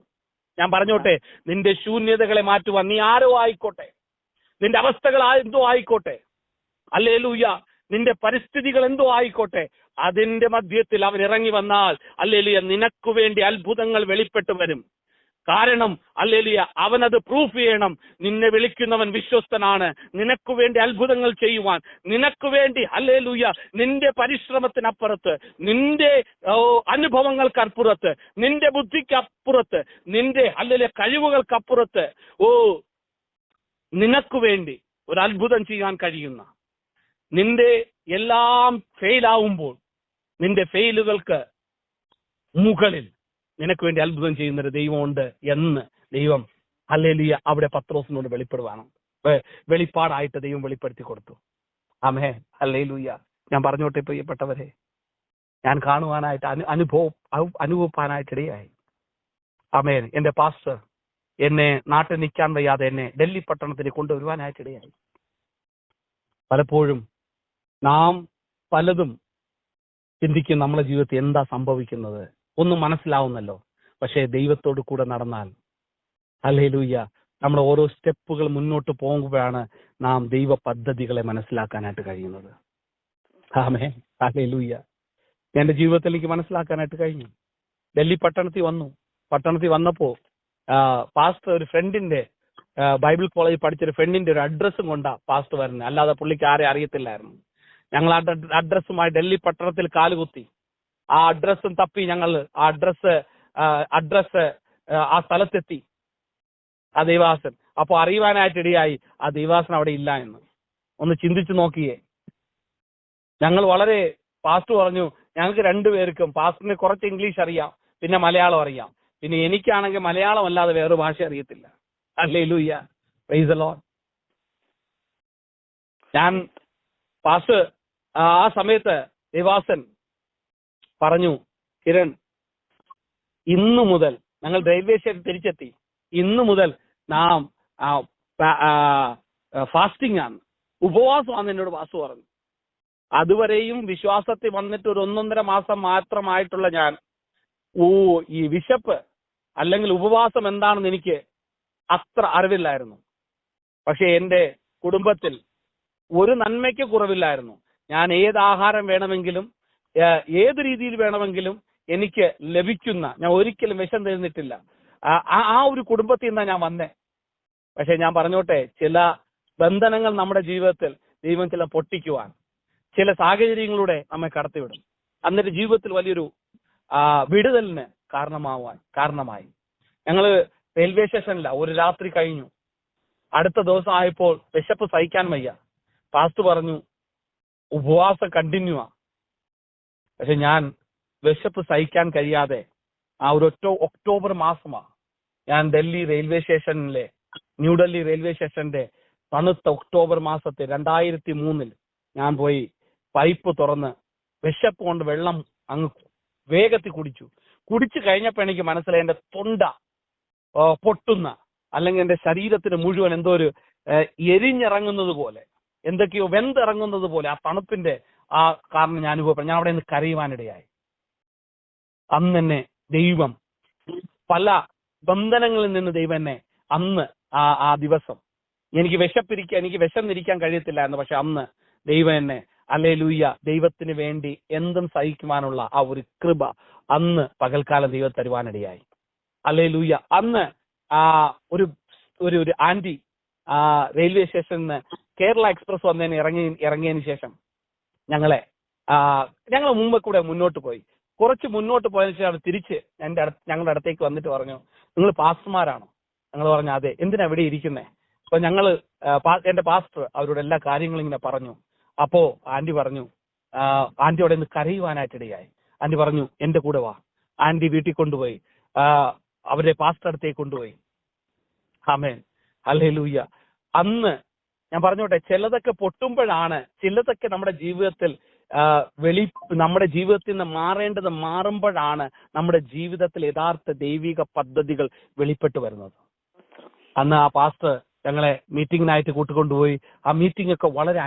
ഞാൻ പറഞ്ഞോട്ടെ, നിന്റെ ശൂന്യതകളെ മാറ്റുവാൻ നീ ആരോ ആയിക്കോട്ടെ, നിന്റെ അവസ്ഥകൾ എന്തോ ആയിക്കോട്ടെ, ഹല്ലേലൂയ നിന്റെ പരിസ്ഥിതികൾ എന്തോ ആയിക്കോട്ടെ, അതിന്റെ മധ്യത്തിൽ അവൻ ഇറങ്ങി വന്നാൽ ഹല്ലേലൂയ നിനക്ക് വേണ്ടി അത്ഭുതങ്ങൾ വെളിപ്പെട്ടു വരും. കാരണം ഹല്ലേലൂയ അവനത് പ്രൂഫ് ചെയ്യണം. നിന്നെ വിളിക്കുന്നവൻ വിശ്വസ്തനാണ്, നിനക്ക് വേണ്ടി അത്ഭുതങ്ങൾ ചെയ്യുവാൻ, നിനക്ക് വേണ്ടി ഹല്ലേലൂയ നിന്റെ പരിശ്രമത്തിനപ്പുറത്ത്, നിന്റെ അനുഭവങ്ങൾക്കപ്പുറത്ത്, നിന്റെ ബുദ്ധിക്കപ്പുറത്ത്, നിന്റെ ഹല്ലേലൂയ കഴിവുകൾക്കപ്പുറത്ത് നിനക്ക് വേണ്ടി ഒരു അത്ഭുതം ചെയ്യാൻ കഴിയുന്ന, നിന്റെ എല്ലാം ഫെയിലാവുമ്പോൾ നിന്റെ ഫെയിലുകൾക്ക് മുകളിൽ നിനക്ക് വേണ്ടി അത്ഭുതം ചെയ്യുന്നൊരു ദൈവമുണ്ട് എന്ന് ദൈവം ഹല്ലേലൂയ അവിടെ പത്രോസിനോട് വെളിപ്പാടായിട്ട് ദൈവം വെളിപ്പെടുത്തി കൊടുത്തു. ആമേൻ, ഹല്ലേലൂയ. ഞാൻ പറഞ്ഞോട്ടെ പ്രിയപ്പെട്ടവരെ, ഞാൻ കാണുവാനായിട്ട് അനുഭവിപ്പാനായിട്ടിടയായി. ആമേൻ. എന്റെ പാസ്റ്റർ എന്നെ നാട്ടിൽ നിൽക്കാൻ വയ്യാതെ എന്നെ ഡൽഹി പട്ടണത്തിൽ കൊണ്ടുവരുവാനായിട്ടിടയായി. പലപ്പോഴും നാം പലതും ചിന്തിക്കും, നമ്മുടെ ജീവിതത്തിൽ എന്താ സംഭവിക്കുന്നത് ഒന്നും മനസ്സിലാവുന്നല്ലോ. പക്ഷേ ദൈവത്തോട് കൂടെ നടന്നാൽ ഹല്ലേലൂയ നമ്മുടെ ഓരോ സ്റ്റെപ്പുകൾ മുന്നോട്ട് പോകുമ്പോഴാണ് നാം ദൈവ പദ്ധതികളെ മനസ്സിലാക്കാനായിട്ട് കഴിയുന്നത്. ആമേൻ, ഹല്ലേലൂയ. എന്റെ ജീവിതത്തിൽ എനിക്ക് മനസ്സിലാക്കാനായിട്ട് കഴിഞ്ഞു. ഡൽഹി പട്ടണത്തിൽ വന്നപ്പോ പാസ്റ്റർ ഒരു ഫ്രണ്ടിന്റെ ബൈബിൾ കോളേജിൽ പഠിച്ചൊരു ഫ്രണ്ടിന്റെ ഒരു അഡ്രസ്സും കൊണ്ടാ പാസ്റ്റർ വരുന്നത്. അല്ലാതെ പുള്ളിക്ക് ആരെ അറിയത്തില്ലായിരുന്നു. ഞങ്ങൾ ആ അഡ്രസ്സുമായി ഡൽഹി പട്ടണത്തിൽ കാലുകുത്തി. ആ അഡ്രസ്സും തപ്പി ഞങ്ങൾ ആ അഡ്രസ് ആ സ്ഥലത്തെത്തി. ആ ദൈവാസൻ അപ്പൊ അറിയുവാനായിട്ടിടയായി ആ ദൈവാസൻ അവിടെ ഇല്ല എന്ന്. ഒന്ന് ചിന്തിച്ചു നോക്കിയേ. ഞങ്ങൾ വളരെ പാസ്റ്റർ പറഞ്ഞു, ഞങ്ങൾക്ക് രണ്ടുപേർക്കും, പാസ്റ്ററിന് കുറച്ച് ഇംഗ്ലീഷ് അറിയാം, പിന്നെ മലയാളം അറിയാം, പിന്നെ എനിക്കാണെങ്കിൽ മലയാളം അല്ലാതെ വേറെ ഭാഷ അറിയത്തില്ല. Hallelujah, praise the Lord. ഞാൻ പാസ്റ്റർ ആ സമയത്ത് ദൈവാസൻ പറഞ്ഞു, കിരൺ, ഇന്നു മുതൽ ഞങ്ങൾ റെയിൽവേ സ്റ്റേഷൻ തിരിച്ചെത്തി, ഇന്നു മുതൽ നാം ഫാസ്റ്റിംഗ് ആണ്, ഉപവാസമാണ് എന്നോട് വാസു പറഞ്ഞു. അതുവരെയും വിശ്വാസത്തിൽ വന്നിട്ട് ഒരു 1.5 മാസം മാത്രമായിട്ടുള്ള ഞാൻ ഈ വിശപ്പ് അല്ലെങ്കിൽ ഉപവാസം എന്താണെന്ന് എനിക്ക് അത്ര അറിവില്ലായിരുന്നു. പക്ഷെ എന്റെ കുടുംബത്തിൽ ഒരു നന്മയ്ക്ക് കുറവില്ലായിരുന്നു. ഞാൻ ഏത് ആഹാരം വേണമെങ്കിലും ഏത് രീതിയിൽ വേണമെങ്കിലും എനിക്ക് ലഭിക്കുന്ന, ഞാൻ ഒരിക്കലും വിഷം തീർന്നിട്ടില്ല. ആ ഒരു കുടുംബത്തിൽ നിന്നാണ് ഞാൻ വന്നേ. പക്ഷെ ഞാൻ പറഞ്ഞോട്ടെ, ചില ബന്ധനങ്ങൾ നമ്മുടെ ജീവിതത്തിൽ ദൈവം ചില പൊട്ടിക്കുവാൻ, ചില സാഹചര്യങ്ങളുടെ നമ്മെ കടത്തിവിടും. എന്നിട്ട് ജീവിതത്തിൽ വലിയൊരു വിടുതലിന് കാരണമായി. ഞങ്ങള് റെയിൽവേ സ്റ്റേഷനില്ല, ഒരു രാത്രി കഴിഞ്ഞു. അടുത്ത ദിവസം ആയപ്പോൾ വിശപ്പ് സഹിക്കാൻ വയ്യ. പാസ്റ്റർ പറഞ്ഞു ഉപവാസം കണ്ടിന്യൂ ആ. പക്ഷെ ഞാൻ വിശപ്പ് സഹിക്കാൻ കഴിയാതെ ആ ഒരു ഒക്ടോബർ മാസമാ ഞാൻ ന്യൂഡൽഹി റെയിൽവേ സ്റ്റേഷന്റെ തണുത്ത ഒക്ടോബർ മാസത്തെ 2003 ഞാൻ പോയി പൈപ്പ് തുറന്ന് വിശപ്പ് കൊണ്ട് വെള്ളം അങ്ങ് വേഗത്തിൽ കുടിച്ചു കഴിഞ്ഞപ്പോ എനിക്ക് മനസ്സിലായി എന്റെ തൊണ്ട പൊട്ടുന്ന, അല്ലെങ്കിൽ എന്റെ ശരീരത്തിന് മുഴുവൻ എന്തോ ഒരു എരിഞ്ഞിറങ്ങുന്നത് പോലെ, എന്തൊക്കെയോ വെന്തിറങ്ങുന്നത് പോലെ ആ തണുപ്പിന്റെ ആ കാരണം ഞാൻ അനുഭവപ്പെടും. ഞാൻ അവിടെ നിന്ന് കരയുവാനിടയായി. അന്ന് തന്നെ ദൈവം പല ബന്ധനങ്ങളിൽ നിന്ന് ദൈവം എന്നെ അന്ന് ആ ദിവസം എനിക്ക് വിശന്നിരിക്കാൻ കഴിയത്തില്ലായിരുന്നു. പക്ഷെ അന്ന് ദൈവം എന്നെ ഹല്ലേലൂയ ദൈവത്തിന് വേണ്ടി എന്തും സഹിക്കുവാനുള്ള ആ ഒരു കൃപ അന്ന് പകൽക്കാലം ദൈവം തരുവാനിടയായി. ഹല്ലേലൂയ. അന്ന് ഒരു ആന്റി റെയിൽവേ സ്റ്റേഷനിൽ നിന്ന് കേരള എക്സ്പ്രസ് വന്നതിന് ഇറങ്ങിയതിന് ശേഷം ഞങ്ങളെ ഞങ്ങൾ മുമ്പ് കൂടെ മുന്നോട്ട് പോയി. കുറച്ച് മുന്നോട്ട് പോയതിനു ശേഷം തിരിച്ച് ഞങ്ങളുടെ അടുത്തേക്ക് വന്നിട്ട് പറഞ്ഞു, നിങ്ങൾ പാസ്റ്റർമാരാണോ? ഞങ്ങൾ പറഞ്ഞു അതെ. എന്തിനാ ഇവിടെ ഇരിക്കുന്നേ? അപ്പൊ എന്റെ പാസ്റ്റർ അവരോട് എല്ലാ കാര്യങ്ങളും ഇങ്ങനെ പറഞ്ഞു. അപ്പോ ആന്റി പറഞ്ഞു, ആന്റി അവിടെ നിന്ന് കരയുവാനായിട്ടിടയായി. ആന്റി പറഞ്ഞു എന്റെ കൂടെ വാ. ആന്റി വീട്ടിൽ കൊണ്ടുപോയി അവരുടെ പാസ്റ്റർ അടുത്തേക്ക് കൊണ്ടുപോയി. ആമേൻ, ഹല്ലേലൂയ. അന്ന് ഞാൻ പറഞ്ഞോട്ടെ, ചിലതൊക്കെ പൊട്ടുമ്പോഴാണ്, ചിലതൊക്കെ നമ്മുടെ ജീവിതത്തിൽ നമ്മുടെ ജീവിതത്തിൽ നിന്ന് മാറുമ്പോഴാണ് നമ്മുടെ ജീവിതത്തിൽ യഥാർത്ഥ ദൈവിക പദ്ധതികൾ വെളിപ്പെട്ടു വരുന്നത്. അന്ന് ആ പാസ്റ്റർ ഞങ്ങളെ മീറ്റിങ്ങിനായിട്ട് കൂട്ടിക്കൊണ്ടുപോയി. ആ മീറ്റിംഗ് ഒക്കെ വളരെ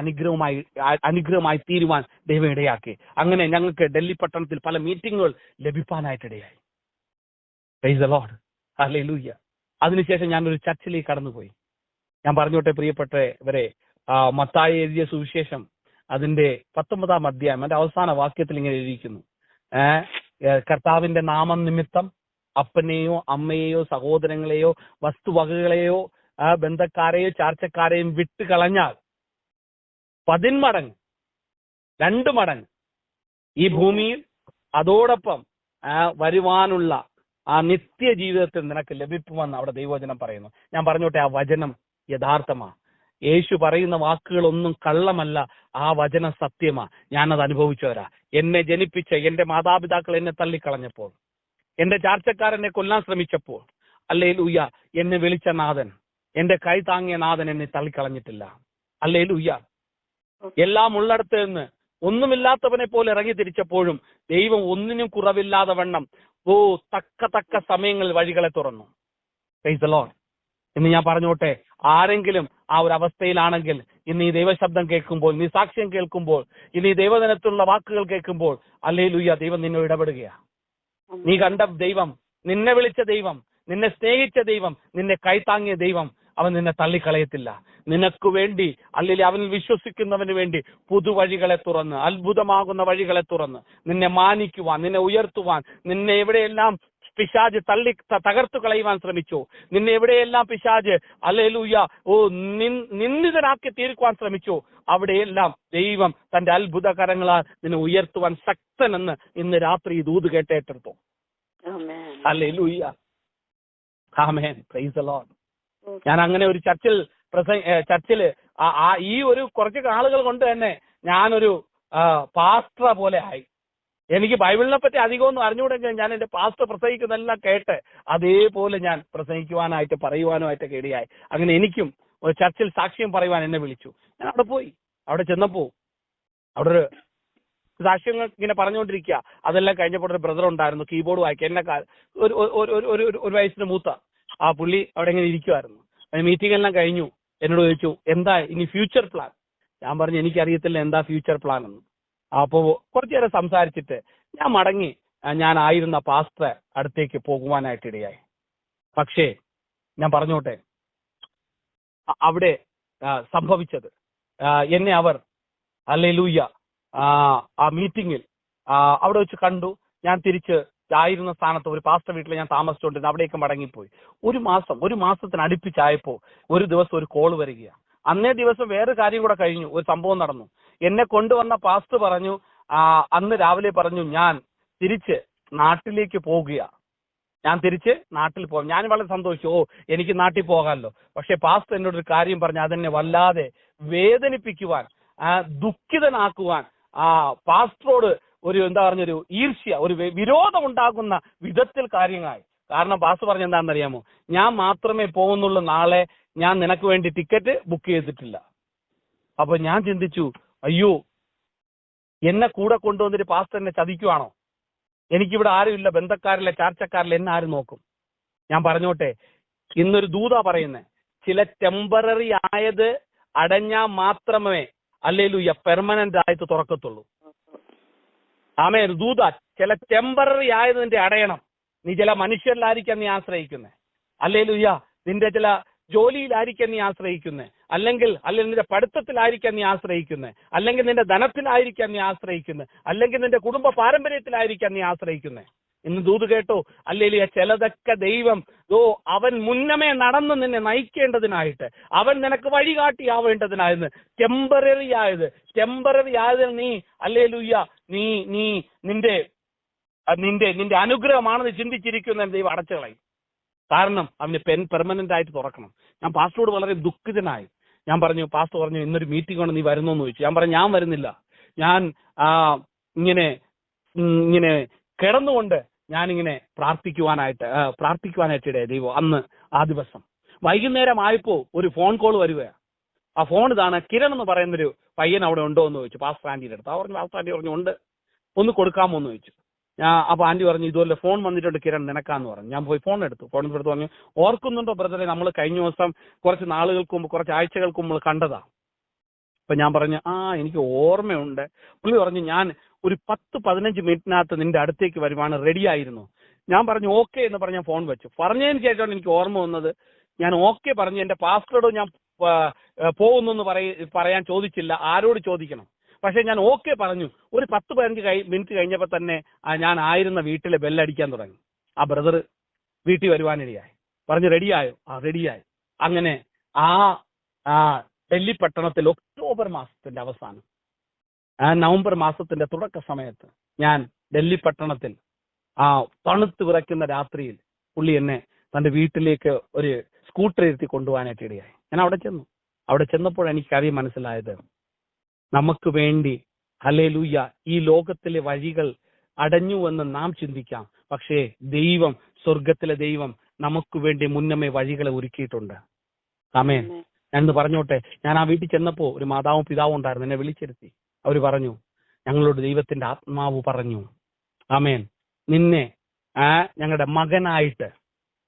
അനുഗ്രഹമായി തീരുവാൻ ദൈവം ഇടയാക്കി. അങ്ങനെ ഞങ്ങൾക്ക് ഡൽഹി പട്ടണത്തിൽ പല മീറ്റിങ്ങുകൾ ലഭിക്കാനായിട്ടിടയായി. Praise the Lord, hallelujah. അതിനുശേഷം ഞാനൊരു ചർച്ചിലേക്ക് കടന്നുപോയി. ഞാൻ പറഞ്ഞോട്ടെ പ്രിയപ്പെട്ടവരെ, മത്തായി എഴുതിയ സുവിശേഷം അതിന്റെ 19-ാം അധ്യായം അതിന്റെ അവസാന വാക്യത്തിൽ ഇങ്ങനെ എഴുതിയിരിക്കുന്നു, കർത്താവിന്റെ നാമം നിമിത്തം അപ്പനെയോ അമ്മയെയോ സഹോദരങ്ങളെയോ വസ്തുവകകളെയോ ബന്ധക്കാരെയോ ചാർച്ചക്കാരെയും വിട്ടുകളഞ്ഞാൽ 10 മടങ്ങ് 2 മടങ്ങ് ഈ ഭൂമിയിൽ അതോടൊപ്പം വരുവാനുള്ള ആ നിത്യജീവിതത്തിൽ നിനക്ക് ലഭിക്കുമെന്ന് അവിടെ ദൈവവചനം പറയുന്നു. ഞാൻ പറഞ്ഞോട്ടെ, ആ വചനം യഥാർത്ഥമാണ്. യേശു പറയുന്ന വാക്കുകളൊന്നും കള്ളമല്ല, ആ വചനം സത്യമാ. ഞാനത് അനുഭവിച്ചവരാ. എന്നെ ജനിപ്പിച്ച എന്റെ മാതാപിതാക്കൾ എന്നെ തള്ളിക്കളഞ്ഞപ്പോൾ, എന്റെ ചാർച്ചക്കാരനെ കൊല്ലാൻ ശ്രമിച്ചപ്പോൾ, ഹല്ലേലൂയ, എന്നെ വിളിച്ച നാഥൻ, എന്റെ കൈ താങ്ങിയ നാഥൻ എന്നെ തള്ളിക്കളഞ്ഞിട്ടില്ല. ഹല്ലേലൂയ. എല്ലാം ഉള്ളിടത്ത് നിന്ന് ഒന്നുമില്ലാത്തവനെ പോലെ ഇറങ്ങി തിരിച്ചപ്പോഴും ദൈവം ഒന്നിനും കുറവില്ലാതെ വണ്ണം തക്ക സമയങ്ങളിൽ വഴികളെ തുറന്നു. Price the Lord. ഇന്ന് ഞാൻ പറഞ്ഞോട്ടെ, ആരെങ്കിലും ആ ഒരു അവസ്ഥയിലാണെങ്കിൽ, ഇന്ന് ഈ ദൈവശബ്ദം കേൾക്കുമ്പോൾ, നീ സാക്ഷ്യം കേൾക്കുമ്പോൾ, ഇന്ന് ഈ ദൈവദിനത്തിലുള്ള വാക്കുകൾ കേൾക്കുമ്പോൾ, ഹല്ലേലൂയ, ദൈവം നിന്നോട് ഇടപെടുകയാ. നീ കണ്ട ദൈവം, നിന്നെ വിളിച്ച ദൈവം, നിന്നെ സ്നേഹിച്ച ദൈവം, നിന്നെ കൈത്താങ്ങിയ ദൈവം, അവൻ നിന്നെ തള്ളിക്കളയത്തില്ല. നിനക്ക് വേണ്ടി, അല്ലെങ്കിൽ അവനിൽ വിശ്വസിക്കുന്നവന് വേണ്ടി പുതുവഴികളെ തുറന്ന്, അത്ഭുതമാകുന്ന വഴികളെ തുറന്ന്, നിന്നെ മാനിക്കുവാൻ, നിന്നെ ഉയർത്തുവാൻ, നിന്നെ എവിടെയെല്ലാം പിശാജ് തകർത്തു കളയുവാൻ ശ്രമിച്ചു, നിന്നെ എവിടെയെല്ലാം പിശാജ് ഹല്ലേലൂയ നിന്ദിതനാക്കി തീർക്കുവാൻ ശ്രമിച്ചു, അവിടെയെല്ലാം ദൈവം തന്റെ അത്ഭുതകരങ്ങളാൽ നിന്നെ ഉയർത്തുവാൻ ശക്തനെന്ന് ഇന്ന് രാത്രി ഈ ദൂത് കേട്ടേറ്റെടുത്തു. ഹല്ലേലൂയ, ആമേൻ, പ്രൈസ് ദി ലോർഡ്. ഞാൻ അങ്ങനെ ഒരു ചർച്ചില് ഈ ഒരു കുറച്ച് ആളുകൾ കൊണ്ട് തന്നെ ഞാനൊരു പാസ്റ്റർ പോലെ ആയി. എനിക്ക് ബൈബിളിനെ പറ്റി അധികമൊന്നും അറിഞ്ഞുകൂടെങ്കിൽ ഞാൻ എന്റെ പാസ്റ്റർ പ്രസംഗിക്കുന്നതെല്ലാം കേട്ട് അതേപോലെ ഞാൻ പ്രസംഗിക്കുവാനായിട്ട് പറയുവാനുമായിട്ടൊക്കെ ഇടയായി. അങ്ങനെ എനിക്കും ഒരു ചർച്ചിൽ സാക്ഷ്യം പറയുവാൻ എന്നെ വിളിച്ചു. ഞാൻ അവിടെ പോയി. അവിടെ ചെന്നപ്പോ അവിടെ ഒരു സാക്ഷ്യങ്ങൾ ഇങ്ങനെ പറഞ്ഞുകൊണ്ടിരിക്കുക. അതെല്ലാം കഴിഞ്ഞപ്പോൾ ഒരു ബ്രദർ ഉണ്ടായിരുന്നു, കീബോർഡ് വായിക്കുക. എന്നെ ഒരു വയസ്സിന് മൂത്ത ആ പുള്ളി അവിടെ ഇങ്ങനെ ഇരിക്കുമായിരുന്നു. മീറ്റിംഗ് എല്ലാം കഴിഞ്ഞു. എന്നോട് ചോദിച്ചു, എന്താ ഇനി ഫ്യൂച്ചർ പ്ലാൻ? ഞാൻ പറഞ്ഞു, എനിക്കറിയത്തില്ല എന്താ ഫ്യൂച്ചർ പ്ലാൻ എന്ന്. അപ്പോ കുറച്ചു നേരം സംസാരിച്ചിട്ട് ഞാൻ മടങ്ങി ഞാനായിരുന്ന പാസ്റ്റർ അടുത്തേക്ക് പോകുവാനായിട്ടിടയായി. പക്ഷേ ഞാൻ പറഞ്ഞോട്ടെ, അവിടെ സംഭവിച്ചത്, എന്നെ അവർ ഹല്ലേലൂയ ആ മീറ്റിംഗിൽ അവിടെ വെച്ച് കണ്ടു. ഞാൻ തിരിച്ച് ആയിരുന്ന സ്ഥാനത്ത് ഒരു പാസ്റ്റർ വീട്ടിൽ ഞാൻ താമസിച്ചുകൊണ്ടിരുന്നു, അവിടേക്ക് മടങ്ങിപ്പോയി. ഒരു മാസത്തിന് അടുപ്പിച്ചായപ്പോ ഒരു ദിവസം ഒരു കോൾ വരികയാണ്. അന്നേ ദിവസം വേറെ കാര്യം കൂടെ കഴിഞ്ഞു, ഒരു സംഭവം നടന്നു. എന്നെ കൊണ്ടുവന്ന പാസ്റ്റർ പറഞ്ഞു, അന്ന് രാവിലെ പറഞ്ഞു, ഞാൻ തിരിച്ച് നാട്ടിലേക്ക് പോകുകയാണ്, ഞാൻ തിരിച്ച് നാട്ടിൽ പോകും. ഞാൻ വളരെ സന്തോഷിച്ചു, എനിക്ക് നാട്ടിൽ പോകാമല്ലോ. പക്ഷെ പാസ്റ്റർ എന്നോടൊരു കാര്യം പറഞ്ഞു, അതെന്നെ വല്ലാതെ വേദനിപ്പിക്കുവാൻ, ദുഃഖിതനാക്കുവാൻ, പാസ്റ്ററോട് ഒരു പറഞ്ഞൊരു ഈർഷ്യ, ഒരു വിരോധം ഉണ്ടാകുന്ന വിധത്തിൽ കാര്യങ്ങളായി. കാരണം പാസ്റ്റർ പറഞ്ഞ എന്താണെന്നറിയാമോ, ഞാൻ മാത്രമേ പോകുന്നുള്ളൂ, നാളെ ഞാൻ നിനക്ക് വേണ്ടി ടിക്കറ്റ് ബുക്ക് ചെയ്തിട്ടില്ല. അപ്പൊ ഞാൻ ചിന്തിച്ചു, അയ്യോ, എന്നെ കൂടെ കൊണ്ടുവന്നിട്ട് പാസ്റ്റർ എന്നെ ചതിക്കുവാണോ? എനിക്കിവിടെ ആരുമില്ല, ബന്ധക്കാരില്ല, ചാർച്ചക്കാരില്ല, എന്നെ ആരും നോക്കും? ഞാൻ പറഞ്ഞോട്ടെ, ഇന്നൊരു ദൂതാ പറയുന്നേ, ചില ടെമ്പററി ആയത് അടഞ്ഞാൽ മാത്രമേ ഹല്ലേലൂയ പെർമനന്റ് ആയിട്ട് തുറക്കത്തുള്ളൂ. ആമേൻ. ദൂത ചില ടെമ്പററി ആയതിന്റെ അടയണം. നീ ചില മനുഷ്യരിലായിരിക്കാം നീ ആശ്രയിക്കുന്നത്, ഹല്ലേലൂയ, നിന്റെ ചില ജോലിയിലായിരിക്കാം നീ ആശ്രയിക്കുന്നത്, അല്ലെങ്കിൽ നിന്റെ പഠിത്തത്തിലായിരിക്കാം നീ ആശ്രയിക്കുന്നത്, അല്ലെങ്കിൽ നിന്റെ ധനത്തിലായിരിക്കാം നീ ആശ്രയിക്കുന്നത്, അല്ലെങ്കിൽ നിന്റെ കുടുംബ പാരമ്പര്യത്തിലായിരിക്കാം നീ ആശ്രയിക്കുന്നത്. ഇന്ന് ദൂത് കേട്ടോ, ഹല്ലേലൂയ. ചിലതൊക്കെ ദൈവം അവൻ മുന്നമേ നടന്ന് നിന്നെ നയിക്കേണ്ടതിനായിട്ട്, അവൻ നിനക്ക് വഴികാട്ടിയാവേണ്ടതിനായിരുന്നു. ടെമ്പററി ആയതിൽ നീ ഹല്ലേലൂയ നീ നീ നിന്റെ നിന്റെ അനുഗ്രഹമാണെന്ന് ചിന്തിച്ചിരിക്കുന്ന ദൈവം അടച്ചു കളയും. കാരണം അവന് പെർമനന്റ് ആയിട്ട് തുറക്കണം. ഞാൻ പാസ്റ്ററോട് വളരെ ദുഃഖിതനായി. ഞാൻ പറഞ്ഞു, പാസ്റ്റർ പറഞ്ഞു ഇന്നൊരു മീറ്റിംഗ് കൊണ്ട് നീ വരുന്നോന്ന് ചോദിച്ചു. ഞാൻ പറഞ്ഞു ഞാൻ വരുന്നില്ല. ഞാൻ ഇങ്ങനെ കിടന്നുകൊണ്ട് ഞാനിങ്ങനെ പ്രാർത്ഥിക്കുവാനായിട്ട് ദൈവം അന്ന് ആ ദിവസം വൈകുന്നേരം ആയപ്പോ ഒരു ഫോൺ കോൾ വരികയാണ്. ആ ഫോൺ ഇതാണ്. കിരൺ എന്ന് പറയുന്നൊരു പയ്യൻ അവിടെ ഉണ്ടോ എന്ന് ചോദിച്ചു പാസ്റ്റർ ആന്റിയുടെ അടുത്ത്. പാസ്റ്റർ ആന്റി പറഞ്ഞു ഉണ്ട്, ഒന്ന് കൊടുക്കാമോ എന്ന് ചോദിച്ചു. അപ്പൊ ആന്റി പറഞ്ഞു ഇതുപോലെ ഫോൺ വന്നിട്ടുണ്ട് കിരൺ നിനക്കാന്ന് പറഞ്ഞു. ഞാൻ പോയി ഫോൺ എടുത്തു പറഞ്ഞു, ഓർക്കുന്നുണ്ടോ ബ്രദറെ, നമ്മൾ കഴിഞ്ഞ ദിവസം കുറച്ച് നാളുകൾക്ക് മുമ്പ്, കുറച്ച് ആഴ്ചകൾക്ക് മുമ്പ് കണ്ടതാ. അപ്പൊ ഞാൻ പറഞ്ഞു എനിക്ക് ഓർമ്മയുണ്ട്. പുള്ളി പറഞ്ഞു ഞാൻ ഒരു 10-15 മിനിറ്റിനകത്ത് നിന്റെ അടുത്തേക്ക് വരുവാണ്, റെഡി ആയിരുന്നു. ഞാൻ പറഞ്ഞു ഓക്കെ എന്ന് പറഞ്ഞ ഫോൺ വെച്ചു. പറഞ്ഞതിന് ശേഷമാണ് എനിക്ക് ഓർമ്മ വന്നത്. ഞാൻ ഓക്കെ പറഞ്ഞു. എന്റെ പാസ്വേഡോ ഞാൻ പോകുന്നു പറയാൻ ചോദിച്ചില്ല, ആരോട് ചോദിക്കണം. പക്ഷെ ഞാൻ ഓക്കെ പറഞ്ഞു. ഒരു 10-15 മിനിറ്റ് കഴിഞ്ഞപ്പോൾ തന്നെ ഞാൻ ആയിരുന്ന വീട്ടിലെ ബെല്ലടിക്കാൻ തുടങ്ങി. ആ ബ്രദർ വീട്ടിൽ വരുവാനിടയായി. പറഞ്ഞു റെഡിയായോ? റെഡിയായി. അങ്ങനെ ഡൽഹി പട്ടണത്തിൽ ഒക്ടോബർ മാസത്തിന്റെ അവസാനം, നവംബർ മാസത്തിന്റെ തുടക്ക സമയത്ത് ഞാൻ ഡൽഹി പട്ടണത്തിൽ തണുത്ത് വിറയ്ക്കുന്ന രാത്രിയിൽ പുള്ളി എന്നെ തന്റെ വീട്ടിലേക്ക് ഒരു സ്കൂട്ടർ ഇരുത്തി കൊണ്ടുപോകാനായിട്ട് ഇടയായി. ഞാൻ അവിടെ ചെന്നപ്പോൾ എനിക്ക് കാര്യം മനസ്സിലായത്, നമുക്ക് വേണ്ടി ഹല്ലേലൂയ ഈ ലോകത്തിലെ വഴികൾ അടഞ്ഞുവെന്ന് നാം ചിന്തിക്കാം. പക്ഷേ ദൈവം, സ്വർഗത്തിലെ ദൈവം നമുക്ക് വേണ്ടി മുന്നമേ വഴികളെ ഒരുക്കിയിട്ടുണ്ട്. ആമേൻ. ഞാനിന്ന് പറഞ്ഞോട്ടെ, ഞാൻ ആ വീട്ടിൽ ചെന്നപ്പോ ഒരു മാതാവും പിതാവും ഉണ്ടായിരുന്നു. എന്നെ വിളിച്ചിരുത്തി. അവര് പറഞ്ഞു, ഞങ്ങളോട് ദൈവത്തിന്റെ ആത്മാവ് പറഞ്ഞു, ആമേൻ, നിന്നെ ഞങ്ങളുടെ മകനായിട്ട്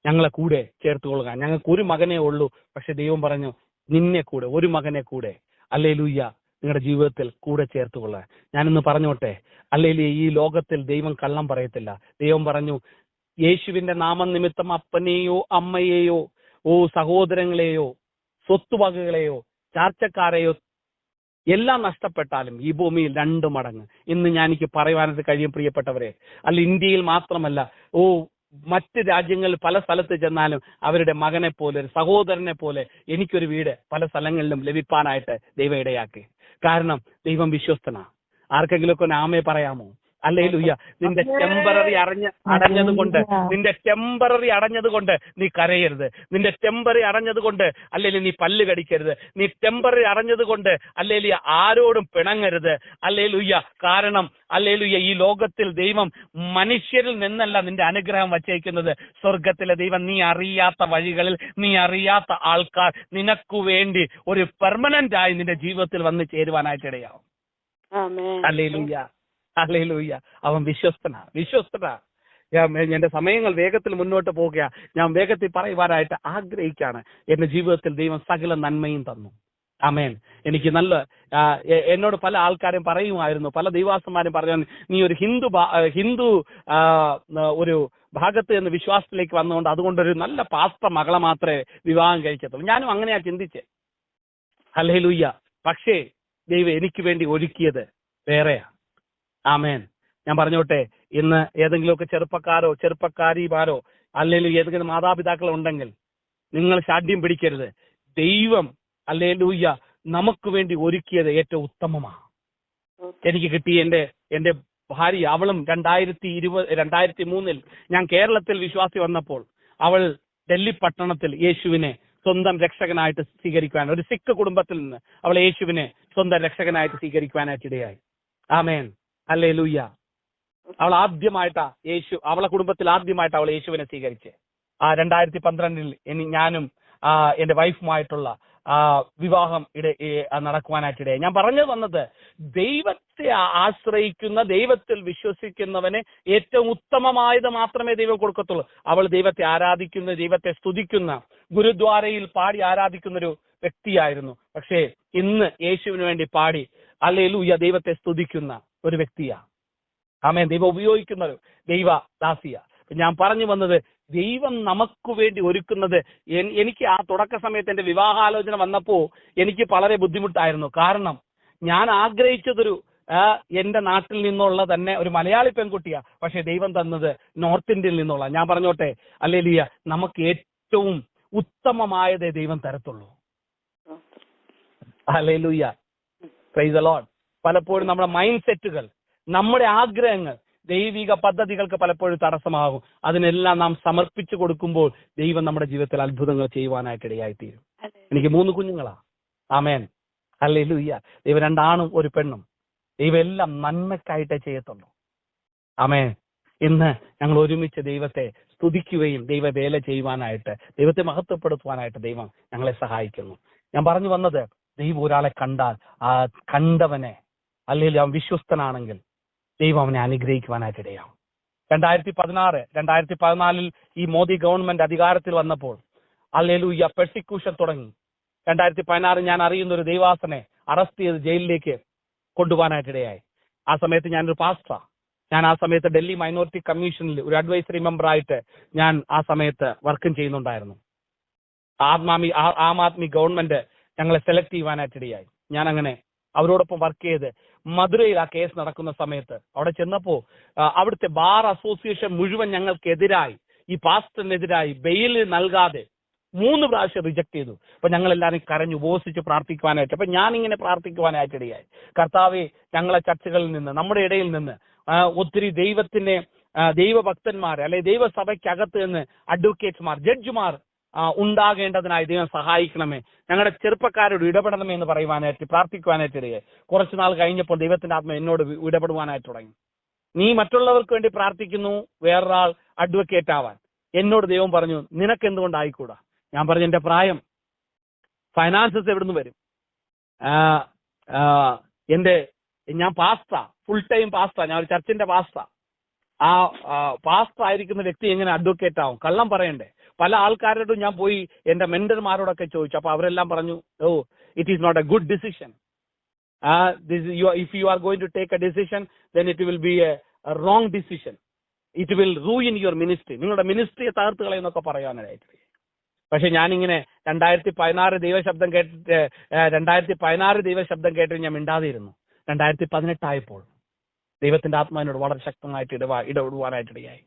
ഞങ്ങളെ കൂടെ ചേർത്ത് കൊള്ളുക. ഞങ്ങൾക്ക് ഒരു മകനേ ഉള്ളൂ, പക്ഷെ ദൈവം പറഞ്ഞു നിന്നെ കൂടെ, ഒരു മകനെ കൂടെ ഹല്ലേലൂയ നിങ്ങളുടെ ജീവിതത്തിൽ കൂടെ ചേർത്ത് കൊള്ളുക. ഞാനിന്ന് പറഞ്ഞോട്ടെ, ഹല്ലേലൂയ ഈ ലോകത്തിൽ ദൈവം കള്ളം പറയത്തില്ല. ദൈവം പറഞ്ഞു, യേശുവിന്റെ നാമനിമിത്തം അപ്പനെയോ അമ്മയെയോ സഹോദരങ്ങളെയോ സ്വത്തുവകകളെയോ ചാർച്ചക്കാരെയോ എല്ലാം നഷ്ടപ്പെട്ടാലും ഈ ഭൂമിയിൽ 2 മടങ്ങ്. ഇന്ന് ഞാൻ എനിക്ക് പറയുവാനായിട്ട് കഴിയും പ്രിയപ്പെട്ടവരെ. അല്ല ഇന്ത്യയിൽ മാത്രമല്ല, മറ്റ് രാജ്യങ്ങളിൽ പല സ്ഥലത്ത് ചെന്നാലും അവരുടെ മകനെ പോലെ, ഒരു സഹോദരനെ പോലെ എനിക്കൊരു വീട് പല സ്ഥലങ്ങളിലും ലഭിക്കാനായിട്ട് ദൈവം ഇടയാക്കി. കാരണം ദൈവം വിശ്വസ്തനാ. ആർക്കെങ്കിലും ഒക്കെ ആമേ പറയാമോ? ഹല്ലേലൂയ. നിന്റെ ടെമ്പററി അടഞ്ഞതുകൊണ്ട് നീ കരയരുത്. നിന്റെ ടെമ്പററി അടഞ്ഞതുകൊണ്ട് അല്ലെങ്കിൽ നീ പല്ല് കടിക്കരുത്. നീ ടെമ്പററി അടഞ്ഞതുകൊണ്ട് അല്ലെങ്കിൽ ആരോടും പിണങ്ങരുത്. ഹല്ലേലൂയ. കാരണം ഹല്ലേലൂയ ഈ ലോകത്തിൽ ദൈവം മനുഷ്യരിൽ നിന്നല്ല നിന്റെ അനുഗ്രഹം വച്ചേക്കുന്നത്. സ്വർഗത്തിലെ ദൈവം നീ അറിയാത്ത വഴികളിൽ, നീ അറിയാത്ത ആൾക്കാർ നിനക്ക് വേണ്ടി ഒരു പെർമനന്റ് ആയി നിന്റെ ജീവിതത്തിൽ വന്ന് ചേരുവാനായിട്ട് ഇടയാവും. ഹല്ലേലൂയ. ഹല്ലേലൂയ. അവൻ വിശ്വസ്തനാ. എന്റെ സമയങ്ങൾ വേഗത്തിൽ മുന്നോട്ട് പോകുക. ഞാൻ വേഗത്തിൽ പറയുവാനായിട്ട് ആഗ്രഹിക്കുകയാണ്. എന്റെ ജീവിതത്തിൽ ദൈവം സകല നന്മയും തന്നു. ആമേൻ. എനിക്ക് എന്നോട് പല ആൾക്കാരും പറയുമായിരുന്നു, പല ദൈവാസന്മാരും പറഞ്ഞു, നീ ഒരു ഹിന്ദു ഒരു ഭാഗത്ത് നിന്ന് വിശ്വാസത്തിലേക്ക് വന്നുകൊണ്ട് അതുകൊണ്ടൊരു നല്ല പാസ്റ്റർ മകളെ മാത്രമേ വിവാഹം കഴിക്കത്തുള്ളൂ. ഞാനും അങ്ങനെയാ ചിന്തിച്ചേ. ഹല്ലേലൂയ. പക്ഷേ ദൈവം എനിക്ക് വേണ്ടി ഒരുക്കിയത് വേറെയാ. ആമേൻ. ഞാൻ പറഞ്ഞോട്ടെ, ഇന്ന് ഏതെങ്കിലുമൊക്കെ ചെറുപ്പക്കാരിമാരോ അല്ലെങ്കിൽ ഏതെങ്കിലും മാതാപിതാക്കളോ ഉണ്ടെങ്കിൽ നിങ്ങൾ ശാഠ്യം പിടിക്കരുത്. ദൈവം ഹല്ലേലൂയ നമുക്ക് വേണ്ടി ഒരുക്കിയത് ഏറ്റവും ഉത്തമമാണ്. എനിക്ക് കിട്ടിയ എന്റെ ഭാര്യ, അവളും 2003 ഞാൻ കേരളത്തിൽ വിശ്വാസി വന്നപ്പോൾ അവൾ ഡൽഹി പട്ടണത്തിൽ യേശുവിനെ സ്വന്തം രക്ഷകനായിട്ട് സ്വീകരിക്കുവാൻ, ഒരു സിഖ് കുടുംബത്തിൽ നിന്ന് അവൾ യേശുവിനെ സ്വന്തം രക്ഷകനായിട്ട് സ്വീകരിക്കുവാനായിട്ട് ഇടയായി. ആമേൻ. ഹല്ലേലൂയ. അവളെ കുടുംബത്തിൽ ആദ്യമായിട്ട് അവൾ യേശുവിനെ സ്വീകരിച്ച് 2012 ഞാനും എന്റെ വൈഫുമായിട്ടുള്ള വിവാഹം നടക്കുവാനായിട്ടിടയായി. ഞാൻ പറഞ്ഞു വന്നത്, ദൈവത്തെ ആശ്രയിക്കുന്ന, ദൈവത്തിൽ വിശ്വസിക്കുന്നവന് ഏറ്റവും ഉത്തമമായത് മാത്രമേ ദൈവം കൊടുക്കത്തുള്ളൂ. അവൾ ദൈവത്തെ ആരാധിക്കുന്ന, ദൈവത്തെ സ്തുതിക്കുന്ന, ഗുരുദ്വാരയിൽ പാടി ആരാധിക്കുന്ന ഒരു വ്യക്തിയായിരുന്നു. പക്ഷേ ഇന്ന് യേശുവിന് വേണ്ടി പാടി ഹല്ലേലൂയ ദൈവത്തെ സ്തുതിക്കുന്ന ഒരു വ്യക്തിയാ. ആമേൻ. ദൈവം ഉപയോഗിക്കുന്ന ഒരു ദൈവദാസിയ. ഞാൻ പറഞ്ഞു വന്നത്, ദൈവം നമുക്ക് വേണ്ടി ഒരുക്കുന്നത്, എനിക്ക് ആ തുടക്ക സമയത്ത് എന്റെ വിവാഹാലോചന വന്നപ്പോ എനിക്ക് വളരെ ബുദ്ധിമുട്ടായിരുന്നു. കാരണം ഞാൻ ആഗ്രഹിച്ചതൊരു എന്റെ നാട്ടിൽ നിന്നുള്ള തന്നെ ഒരു മലയാളി പെൺകുട്ടിയാ, പക്ഷെ ദൈവം തന്നത് നോർത്ത് ഇന്ത്യയിൽ നിന്നുള്ള. ഞാൻ പറഞ്ഞോട്ടെ, ഹല്ലേലൂയ, നമുക്ക് ഏറ്റവും ഉത്തമമായതേ ദൈവം തരത്തുള്ളൂ. Hallelujah, praise the Lord. പലപ്പോഴും നമ്മുടെ മൈൻഡ് സെറ്റുകൾ, നമ്മുടെ ആഗ്രഹങ്ങൾ ദൈവിക പദ്ധതികൾക്ക് പലപ്പോഴും തടസ്സമാകും. അതിനെല്ലാം നാം സമർപ്പിച്ചു കൊടുക്കുമ്പോൾ ദൈവം നമ്മുടെ ജീവിതത്തിൽ അത്ഭുതങ്ങൾ ചെയ്യുവാനായിട്ട് ഇടയായിത്തീരും. എനിക്ക് 3 കുഞ്ഞുങ്ങളാ. ആമേൻ, ഹല്ലേലൂയ. ദൈവം 2 ആണും 1 പെണ്ണും. ദൈവം എല്ലാം നന്മയ്ക്കായിട്ടേ ചെയ്യത്തുള്ളൂ. ആമേൻ. ഇന്ന് ഞങ്ങൾ ഒരുമിച്ച് ദൈവത്തെ സ്തുതിക്കുകയും ദൈവ വേല ചെയ്യുവാനായിട്ട്, ദൈവത്തെ മഹത്വപ്പെടുത്തുവാനായിട്ട് ദൈവം ഞങ്ങളെ സഹായിക്കുന്നു. ഞാൻ പറഞ്ഞു വന്നത്, ദൈവം ഒരാളെ കണ്ടാൽ ആ കണ്ടവനെ, അല്ലെങ്കിൽ അവൻ വിശ്വസ്തനാണെങ്കിൽ ദൈവം അവനെ അനുഗ്രഹിക്കുവാനായിട്ട് ഇടയാവും. 2014 ഈ മോദി ഗവൺമെന്റ് അധികാരത്തിൽ വന്നപ്പോൾ ഹല്ലേലൂയ പെർസിക്യൂഷൻ തുടങ്ങി. 2016 ഞാൻ അറിയുന്ന ഒരു ദൈവാസനെ അറസ്റ്റ് ചെയ്ത് ജയിലിലേക്ക് കൊണ്ടുപോകാനായിട്ടിടയായി. ആ സമയത്ത് ഞാനൊരു പാസ്റ്ററാ. ഞാൻ ആ സമയത്ത് ഡൽഹി മൈനോറിറ്റി കമ്മീഷനിൽ ഒരു അഡ്വൈസറി മെമ്പറായിട്ട് ഞാൻ ആ സമയത്ത് വർക്കും ചെയ്യുന്നുണ്ടായിരുന്നു. ആം ആദ്മി ഗവൺമെന്റ് ഞങ്ങളെ സെലക്ട് ചെയ്യുവാനായിട്ടിടയായി. ഞാൻ അങ്ങനെ അവരോടൊപ്പം വർക്ക് ചെയ്ത് മധുരയിൽ ആ കേസ് നടക്കുന്ന സമയത്ത് അവിടെ ചെന്നപ്പോ അവിടുത്തെ ബാർ അസോസിയേഷൻ മുഴുവൻ ഞങ്ങൾക്കെതിരായി, ഈ പാസ്റ്ററിനെതിരായി ബെയിൽ നൽകാതെ 3 പ്രാവശ്യം റിജക്ട് ചെയ്തു. അപ്പൊ ഞങ്ങൾ എല്ലാവരും കരഞ്ഞു ഉപവസിച്ച് പ്രാർത്ഥിക്കുവാനായിട്ട്. അപ്പൊ ഞാൻ ഇങ്ങനെ പ്രാർത്ഥിക്കുവാനായിട്ടിടയായി, കർത്താവെ, ഞങ്ങളെ ചർച്ചകളിൽ നിന്ന്, നമ്മുടെ ഇടയിൽ നിന്ന് ഒത്തിരി ദൈവഭക്തന്മാർ, അല്ലെ ദൈവസഭയ്ക്കകത്ത് നിന്ന് അഡ്വക്കേറ്റ്മാർ, ജഡ്ജിമാർ ഉണ്ടാകേണ്ടതിനായി ദൈവം സഹായിക്കണമേ, ഞങ്ങളുടെ ചെറുപ്പക്കാരോട് ഇടപെടണമേ എന്ന് പറയുവാനായിട്ട് പ്രാർത്ഥിക്കുവാനായിട്ടിടയായി. കുറച്ചു നാൾ കഴിഞ്ഞപ്പോൾ ദൈവത്തിന്റെ ആത്മ എന്നോട് ഇടപെടുവാനായിട്ട് തുടങ്ങി. നീ മറ്റുള്ളവർക്ക് വേണ്ടി പ്രാർത്ഥിക്കുന്നു, വേറൊരാൾ അഡ്വക്കേറ്റ് ആവാൻ. എന്നോട് ദൈവം പറഞ്ഞു, നിനക്ക് എന്തുകൊണ്ടായിക്കൂടാ? ഞാൻ പറഞ്ഞു, എന്റെ പ്രായം, ഫൈനാൻസസ് എവിടുന്ന് വരും? ഞാൻ പാസ്റ്ററാ, ഫുൾ ടൈം പാസ്റ്ററാ, ഞാൻ ഒരു ചർച്ചിന്റെ പാസ്റ്ററാ. ആ പാസ്റ്റർ ആയിരിക്കുന്ന വ്യക്തി എങ്ങനെ അഡ്വക്കേറ്റ് ആവും? കള്ളം പറയണ്ടേ? പല ആൾക്കാരോടും ഞാൻ പോയി എന്റെ മെന്റർമാരോടൊക്കെ ചോദിച്ചു. അപ്പൊ അവരെല്ലാം പറഞ്ഞു, oh, it is not a good decision. If you are going to take a decision, then it will be a wrong decision. It will ruin your ministry. നിങ്ങളുടെ മിനിസ്ട്രിയെ തകർത്ത് കളയുന്നൊക്കെ പറയാനായിട്ട്. പക്ഷെ ഞാനിങ്ങനെ 2016 ദൈവശബ്ദം കേട്ട് ഞാൻ മിണ്ടാതിരുന്നു. 2018 ആയപ്പോൾ ദൈവത്തിന്റെ ആത്മാവിനോട് വളരെ ശക്തമായിട്ട് ഇടപെടുവാനായിട്ടിടയായി.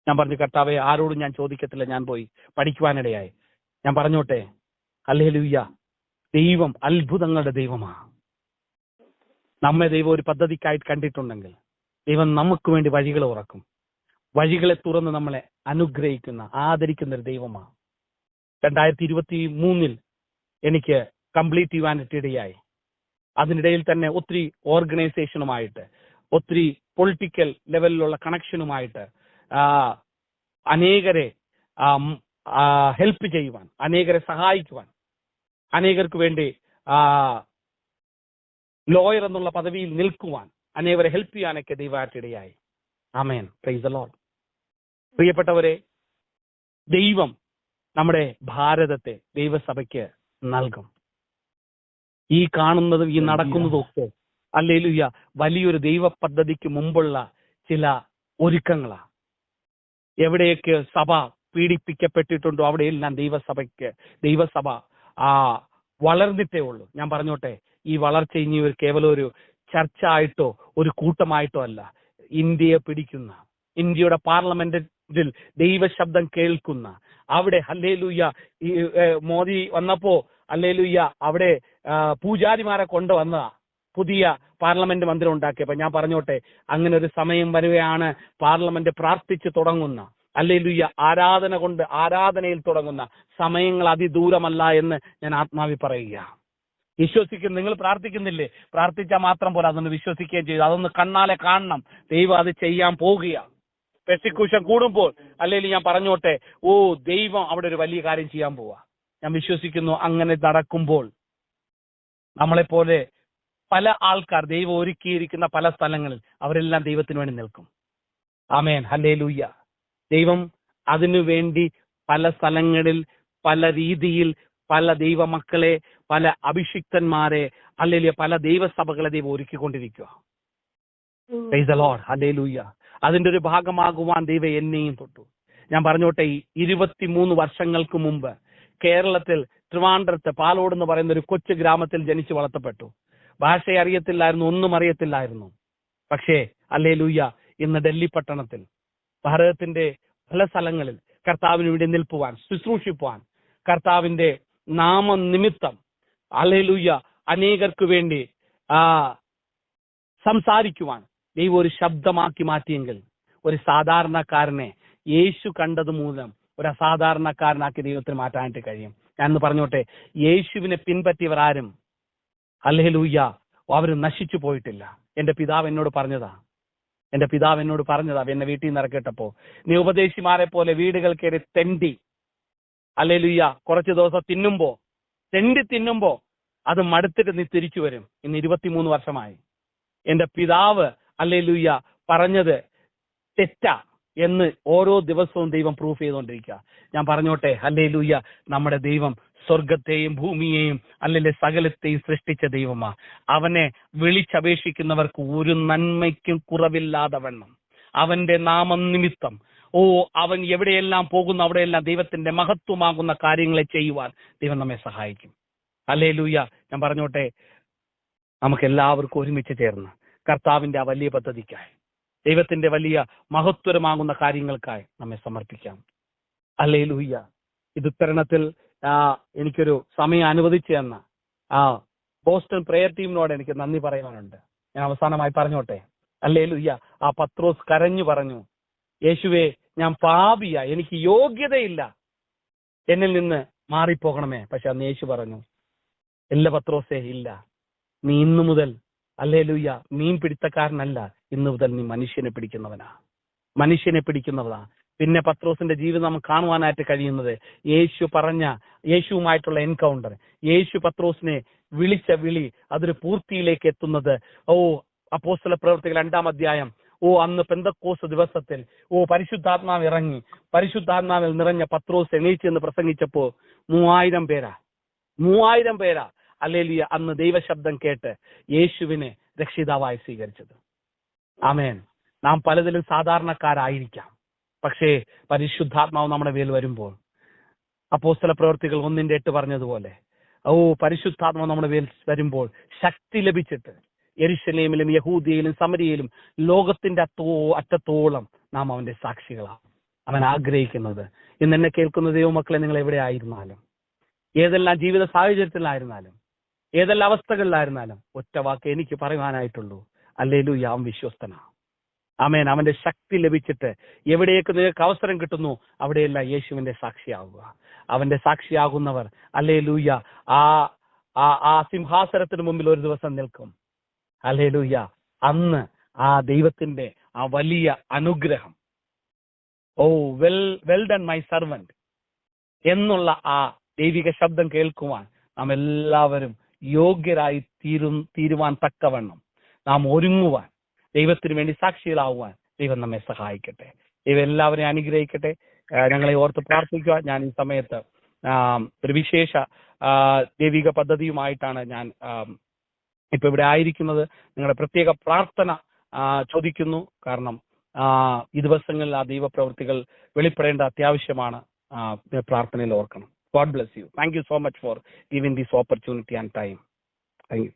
ഞാൻ പറഞ്ഞു, കർത്താവെ, ആരോടും ഞാൻ ചോദിക്കത്തില്ല, ഞാൻ പോയി പഠിക്കുവാനിടയായി. ഞാൻ പറഞ്ഞോട്ടെ, ഹല്ലേലൂയ, ദൈവം അത്ഭുതങ്ങളുടെ ദൈവമാണ്. നമ്മെ ദൈവം ഒരു പദ്ധതിക്കായിട്ട് കണ്ടിട്ടുണ്ടെങ്കിൽ ദൈവം നമുക്ക് വേണ്ടി വഴികൾ ഉറക്കും. വഴികളെ തുറന്ന് നമ്മളെ അനുഗ്രഹിക്കുന്ന, ആദരിക്കുന്ന ഒരു ദൈവമാണ്. 2023 എനിക്ക് കംപ്ലീറ്റ് ചെയ്യാനായിട്ടിടയായി. അതിനിടയിൽ തന്നെ ഒത്തിരി ഓർഗനൈസേഷനുമായിട്ട്, ഒത്തിരി പൊളിറ്റിക്കൽ ലെവലിലുള്ള കണക്ഷനുമായിട്ട് അനേകരെ ഹെൽപ്പ് ചെയ്യുവാൻ, അനേകരെ സഹായിക്കുവാൻ, അനേകർക്ക് വേണ്ടി ലോയർ എന്നുള്ള പദവിയിൽ നിൽക്കുവാൻ, അനേകരെ ഹെൽപ്പ് ചെയ്യാനൊക്കെ ദൈവത്തിനിടയായി. ആമേൻ, പ്രൈസ് ദി ലോർഡ്. പ്രിയപ്പെട്ടവരെ, ദൈവം നമ്മുടെ ഭാരതത്തെ ദൈവസഭയ്ക്ക് നൽകും. ഈ കാണുന്നതും ഈ നടക്കുന്നതും ഒക്കെ ഹല്ലേലൂയ വലിയൊരു ദൈവ പദ്ധതിക്ക് മുമ്പുള്ള ചില ഒരുക്കങ്ങളാ. എവിടെയൊക്കെ സഭ പീഡിപ്പിക്കപ്പെട്ടിട്ടുണ്ടോ അവിടെയെല്ലാം ദൈവസഭ വളർന്നിട്ടേ ഉള്ളൂ. ഞാൻ പറഞ്ഞോട്ടെ, ഈ വളർച്ച ഇനി കേവലം ഒരു ചർച്ച ആയിട്ടോ ഒരു കൂട്ടമായിട്ടോ അല്ല. ഇന്ത്യയെ പിടിക്കുന്ന, ഇന്ത്യയുടെ പാർലമെന്റിൽ ദൈവശബ്ദം കേൾക്കുന്ന, അവിടെ ഹല്ലേലൂയ ഈ മോദി വന്നപ്പോ ഹല്ലേലൂയ അവിടെ പൂജാരിമാരെ കൊണ്ടുവന്നതാ, പുതിയ പാർലമെന്റ് മന്ദിരം ഉണ്ടാക്കിയപ്പോ. ഞാൻ പറഞ്ഞോട്ടെ, അങ്ങനെ ഒരു സമയം വരികയാണ് പാർലമെന്റ് പ്രാർത്ഥിച്ച് തുടങ്ങുന്ന, ഹല്ലേലൂയ ആരാധനയിൽ തുടങ്ങുന്ന സമയങ്ങൾ അതിദൂരമല്ല എന്ന് ഞാൻ ആത്മാവിൽ പറയുക. വിശ്വസിക്കും. നിങ്ങൾ പ്രാർത്ഥിക്കുന്നില്ലേ? പ്രാർത്ഥിച്ചാൽ മാത്രം പോലെ അതൊന്ന് വിശ്വസിക്കുകയും ചെയ്തു. അതൊന്ന് കണ്ണാലെ കാണണം. ദൈവം അത് ചെയ്യാൻ പോകുകയാണ്. പെർസിക്യൂഷൻ കൂടുമ്പോൾ അല്ലെങ്കിൽ ഞാൻ പറഞ്ഞോട്ടെ, ദൈവം അവിടെ ഒരു വലിയ കാര്യം ചെയ്യാൻ പോവാ. ഞാൻ വിശ്വസിക്കുന്നു. അങ്ങനെ നടക്കുമ്പോൾ നമ്മളെപ്പോലെ പല ആൾക്കാർ ദൈവം ഒരുക്കിയിരിക്കുന്ന പല സ്ഥലങ്ങളിൽ അവരെല്ലാം ദൈവത്തിന് വേണ്ടി നിൽക്കും. ആമേൻ, ഹല്ലേലൂയ. ദൈവം അതിനു വേണ്ടി പല സ്ഥലങ്ങളിൽ, പല രീതിയിൽ, പല ദൈവമക്കളെ, പല അഭിഷിക്തന്മാരെ, അല്ലെങ്കിൽ പല ദൈവസഭകളെ ദൈവം ഒരുക്കിക്കൊണ്ടിരിക്കുക. Praise the Lord, hallelujah. അതിന്റെ ഒരു ഭാഗമാകുവാൻ ദൈവം എന്നെയും തൊട്ടു. ഞാൻ പറഞ്ഞോട്ടെ, 23 വർഷങ്ങൾക്ക് മുമ്പ് കേരളത്തിൽ ട്രിവാൻഡ്രത്ത് പാലോട് എന്ന് പറയുന്ന ഒരു കൊച്ചു ഗ്രാമത്തിൽ ജനിച്ചു വളർത്തപ്പെട്ടു. ഭാഷ അറിയത്തില്ലായിരുന്നു, ഒന്നും അറിയത്തില്ലായിരുന്നു. പക്ഷേ ഹല്ലേലൂയ, ഇന്ന് ഡൽഹി പട്ടണത്തിൽ ഭാരതത്തിന്റെ പല സ്ഥലങ്ങളിൽ കർത്താവിന് വേണ്ടി നിൽപ്പുവാൻ, ശുശ്രൂഷിക്കുവാൻ, കർത്താവിന്റെ നാമനിമിത്തം ഹല്ലേലൂയ അനേകർക്ക് വേണ്ടി സംസാരിക്കുവാൻ ദൈവം ഒരു ശബ്ദമാക്കി മാറ്റിയെങ്കിൽ ഒരു സാധാരണക്കാരനെ യേശു കണ്ടത് മൂലം ഒരു അസാധാരണക്കാരനാക്കി ദൈവത്തിന് മാറ്റാനായിട്ട് കഴിയും. ഞാനൊന്ന് പറഞ്ഞോട്ടെ, യേശുവിനെ പിൻപറ്റിയവർ ആരും ഹല്ലേലൂയ അവർ നശിച്ചു പോയിട്ടില്ല. എന്റെ പിതാവ് എന്നോട് പറഞ്ഞതാ എന്നെ വീട്ടിൽ നിന്ന് ഇറക്കിട്ടപ്പോ, നീ ഉപദേശിമാരെ പോലെ വീടുകൾ കയറി തെണ്ടി ഹല്ലേലൂയ കുറച്ച് ദിവസം തിന്നുമ്പോ അത് മടുത്തിട്ട് നീ തിരിച്ചു വരും. ഇന്ന് 23 വർഷമായി. എന്റെ പിതാവ് ഹല്ലേലൂയ പറഞ്ഞത് തെറ്റാ എന്ന് ഓരോ ദിവസവും ദൈവം പ്രൂഫ് ചെയ്തുകൊണ്ടിരിക്കുക. ഞാൻ പറഞ്ഞോട്ടെ, ഹല്ലേലൂയ, നമ്മുടെ ദൈവം സ്വർഗത്തെയും ഭൂമിയെയും അല്ലെങ്കിൽ സകലത്തെയും സൃഷ്ടിച്ച ദൈവമാ. അവനെ വിളിച്ചപേക്ഷിക്കുന്നവർക്ക് ഒരു നന്മയ്ക്കും കുറവില്ലാതെ വണ്ണം അവന്റെ നാമനിമിത്തം അവൻ എവിടെയെല്ലാം പോകുന്നു അവിടെയെല്ലാം ദൈവത്തിന്റെ മഹത്വമാകുന്ന കാര്യങ്ങളെ ചെയ്യുവാൻ ദൈവം നമ്മെ സഹായിക്കും. ഹല്ലേലൂയ. ഞാൻ പറഞ്ഞോട്ടെ, നമുക്ക് എല്ലാവർക്കും ഒരുമിച്ച് ചേർന്ന് കർത്താവിന്റെ ആ വലിയ പദ്ധതിക്കായി, ദൈവത്തിന്റെ വലിയ മഹത്വരമാകുന്ന കാര്യങ്ങൾക്കായി നമ്മെ സമർപ്പിക്കാം. ഹല്ലേലൂയ. ഇത് തരണത്തിൽ എനിക്കൊരു സമയം അനുവദിച്ചു തന്ന ബോസ്റ്റൺ പ്രെയർ ടീമിനോട് എനിക്ക് നന്ദി പറയാനുണ്ട്. ഞാൻ അവസാനമായി പറഞ്ഞോട്ടെ, ഹല്ലേലൂയ, ആ പത്രോസ് കരഞ്ഞു പറഞ്ഞു, യേശുവേ, ഞാൻ പാപിയാ, എനിക്ക് യോഗ്യതയില്ല, എന്നിൽ നിന്ന് മാറിപ്പോകണമേ. പക്ഷെ അന്ന് യേശു പറഞ്ഞു, ഇല്ല പത്രോസേ, ഇല്ല, നീ ഇന്നു മുതൽ ഹല്ലേലൂയ മീൻ പിടുത്തക്കാരനല്ല, ഇന്നു മുതൽ നീ മനുഷ്യനെ പിടിക്കുന്നവനാ. പിന്നെ പത്രോസിന്റെ ജീവിതം നമുക്ക് കാണുവാനായിട്ട് കഴിയുന്നത് യേശുവുമായിട്ടുള്ള എൻകൗണ്ടർ, യേശു പത്രോസിനെ വിളിച്ച വിളി, അതൊരു പൂർത്തിയിലേക്ക് എത്തുന്നത്. അപ്പോസ്തല പ്രവൃത്തികൾ 2-ാം അധ്യായം, അന്ന് പെന്തക്കോസ്ത് ദിവസത്തിൽ പരിശുദ്ധാത്മാവ് ഇറങ്ങി, പരിശുദ്ധാത്മാവിൽ നിറഞ്ഞ പത്രോസ് എണീച്ചെന്ന് പ്രസംഗിച്ചപ്പോ 3000 പേരാ ഹല്ലേലൂയ അന്ന് ദൈവശബ്ദം കേട്ട് യേശുവിനെ രക്ഷിതാവായി സ്വീകരിച്ചത്. ആമേൻ. നാം പലതിലും സാധാരണക്കാരായിരിക്കാം, പക്ഷേ പരിശുദ്ധാത്മാവ് നമ്മുടെ മേൽ വരുമ്പോൾ, അപ്പോസ്തല പ്രവൃത്തികൾ 1:8 പറഞ്ഞതുപോലെ, പരിശുദ്ധാത്മാവ് നമ്മുടെ മേൽ വരുമ്പോൾ ശക്തി ലഭിച്ചിട്ട് യെരുശലേമിലും യഹൂദിയയിലും സമരിയയിലും ലോകത്തിന്റെ അറ്റത്തോളം നാം അവന്റെ സാക്ഷികളാണ്. അവൻ ആഗ്രഹിക്കുന്നത്, ഇന്ന് എന്നെ കേൾക്കുന്ന ദൈവമക്കളെ, നിങ്ങൾ എവിടെ ആയിരുന്നാലും, ഏതെല്ലാം ജീവിത സാഹചര്യത്തിലായിരുന്നാലും, ഏതെല്ലാം അവസ്ഥകളിലായിരുന്നാലും, ഒറ്റ വാക്ക് എനിക്ക് പറയുവാനായിട്ടുള്ളൂ, ഹല്ലേലൂയ, അവൻ വിശ്വസ്തനാ. ആമേൻ. അവന്റെ ശക്തി ലഭിച്ചിട്ട് എവിടെയൊക്കെ നിങ്ങൾക്ക് അവസരം കിട്ടുന്നു അവിടെയെല്ലാം യേശുവിന്റെ സാക്ഷിയാവുക. അവന്റെ സാക്ഷിയാകുന്നവർ ഹല്ലേലൂയ ആ സിംഹാസനത്തിന് മുമ്പിൽ ഒരു ദിവസം നിൽക്കും. ഹല്ലേലൂയ. അന്ന് ആ ദൈവത്തിന്റെ ആ വലിയ അനുഗ്രഹം, വെൽ ഡൺ മൈ സർവന്റ് എന്നുള്ള ആ ദൈവിക ശബ്ദം കേൾക്കുവാൻ നാം എല്ലാവരും യോഗ്യരായി തീരുവാൻ തക്കവണ്ണം നാം ഒരുങ്ങുവാൻ, ദൈവത്തിന് വേണ്ടി സാക്ഷികളാവുവാൻ ദൈവം നമ്മെ സഹായിക്കട്ടെ. ദൈവം എല്ലാവരെയും അനുഗ്രഹിക്കട്ടെ. ഞങ്ങളെ ഓർത്ത് പ്രാർത്ഥിക്കുക. ഞാൻ ഈ സമയത്ത് ഒരു വിശേഷ ദൈവിക പദ്ധതിയുമായിട്ടാണ് ഞാൻ ഇപ്പൊ ഇവിടെ ആയിരിക്കുന്നത്. നിങ്ങളുടെ പ്രത്യേക പ്രാർത്ഥന ചോദിക്കുന്നു. കാരണം ഈ ദിവസങ്ങളിൽ ആ ദൈവപ്രവൃത്തികൾ വെളിപ്പെടേണ്ട അത്യാവശ്യമാണ്. പ്രാർത്ഥനയിൽ ഓർക്കണം. God bless you. Thank you so much for giving this opportunity and time. Thank you.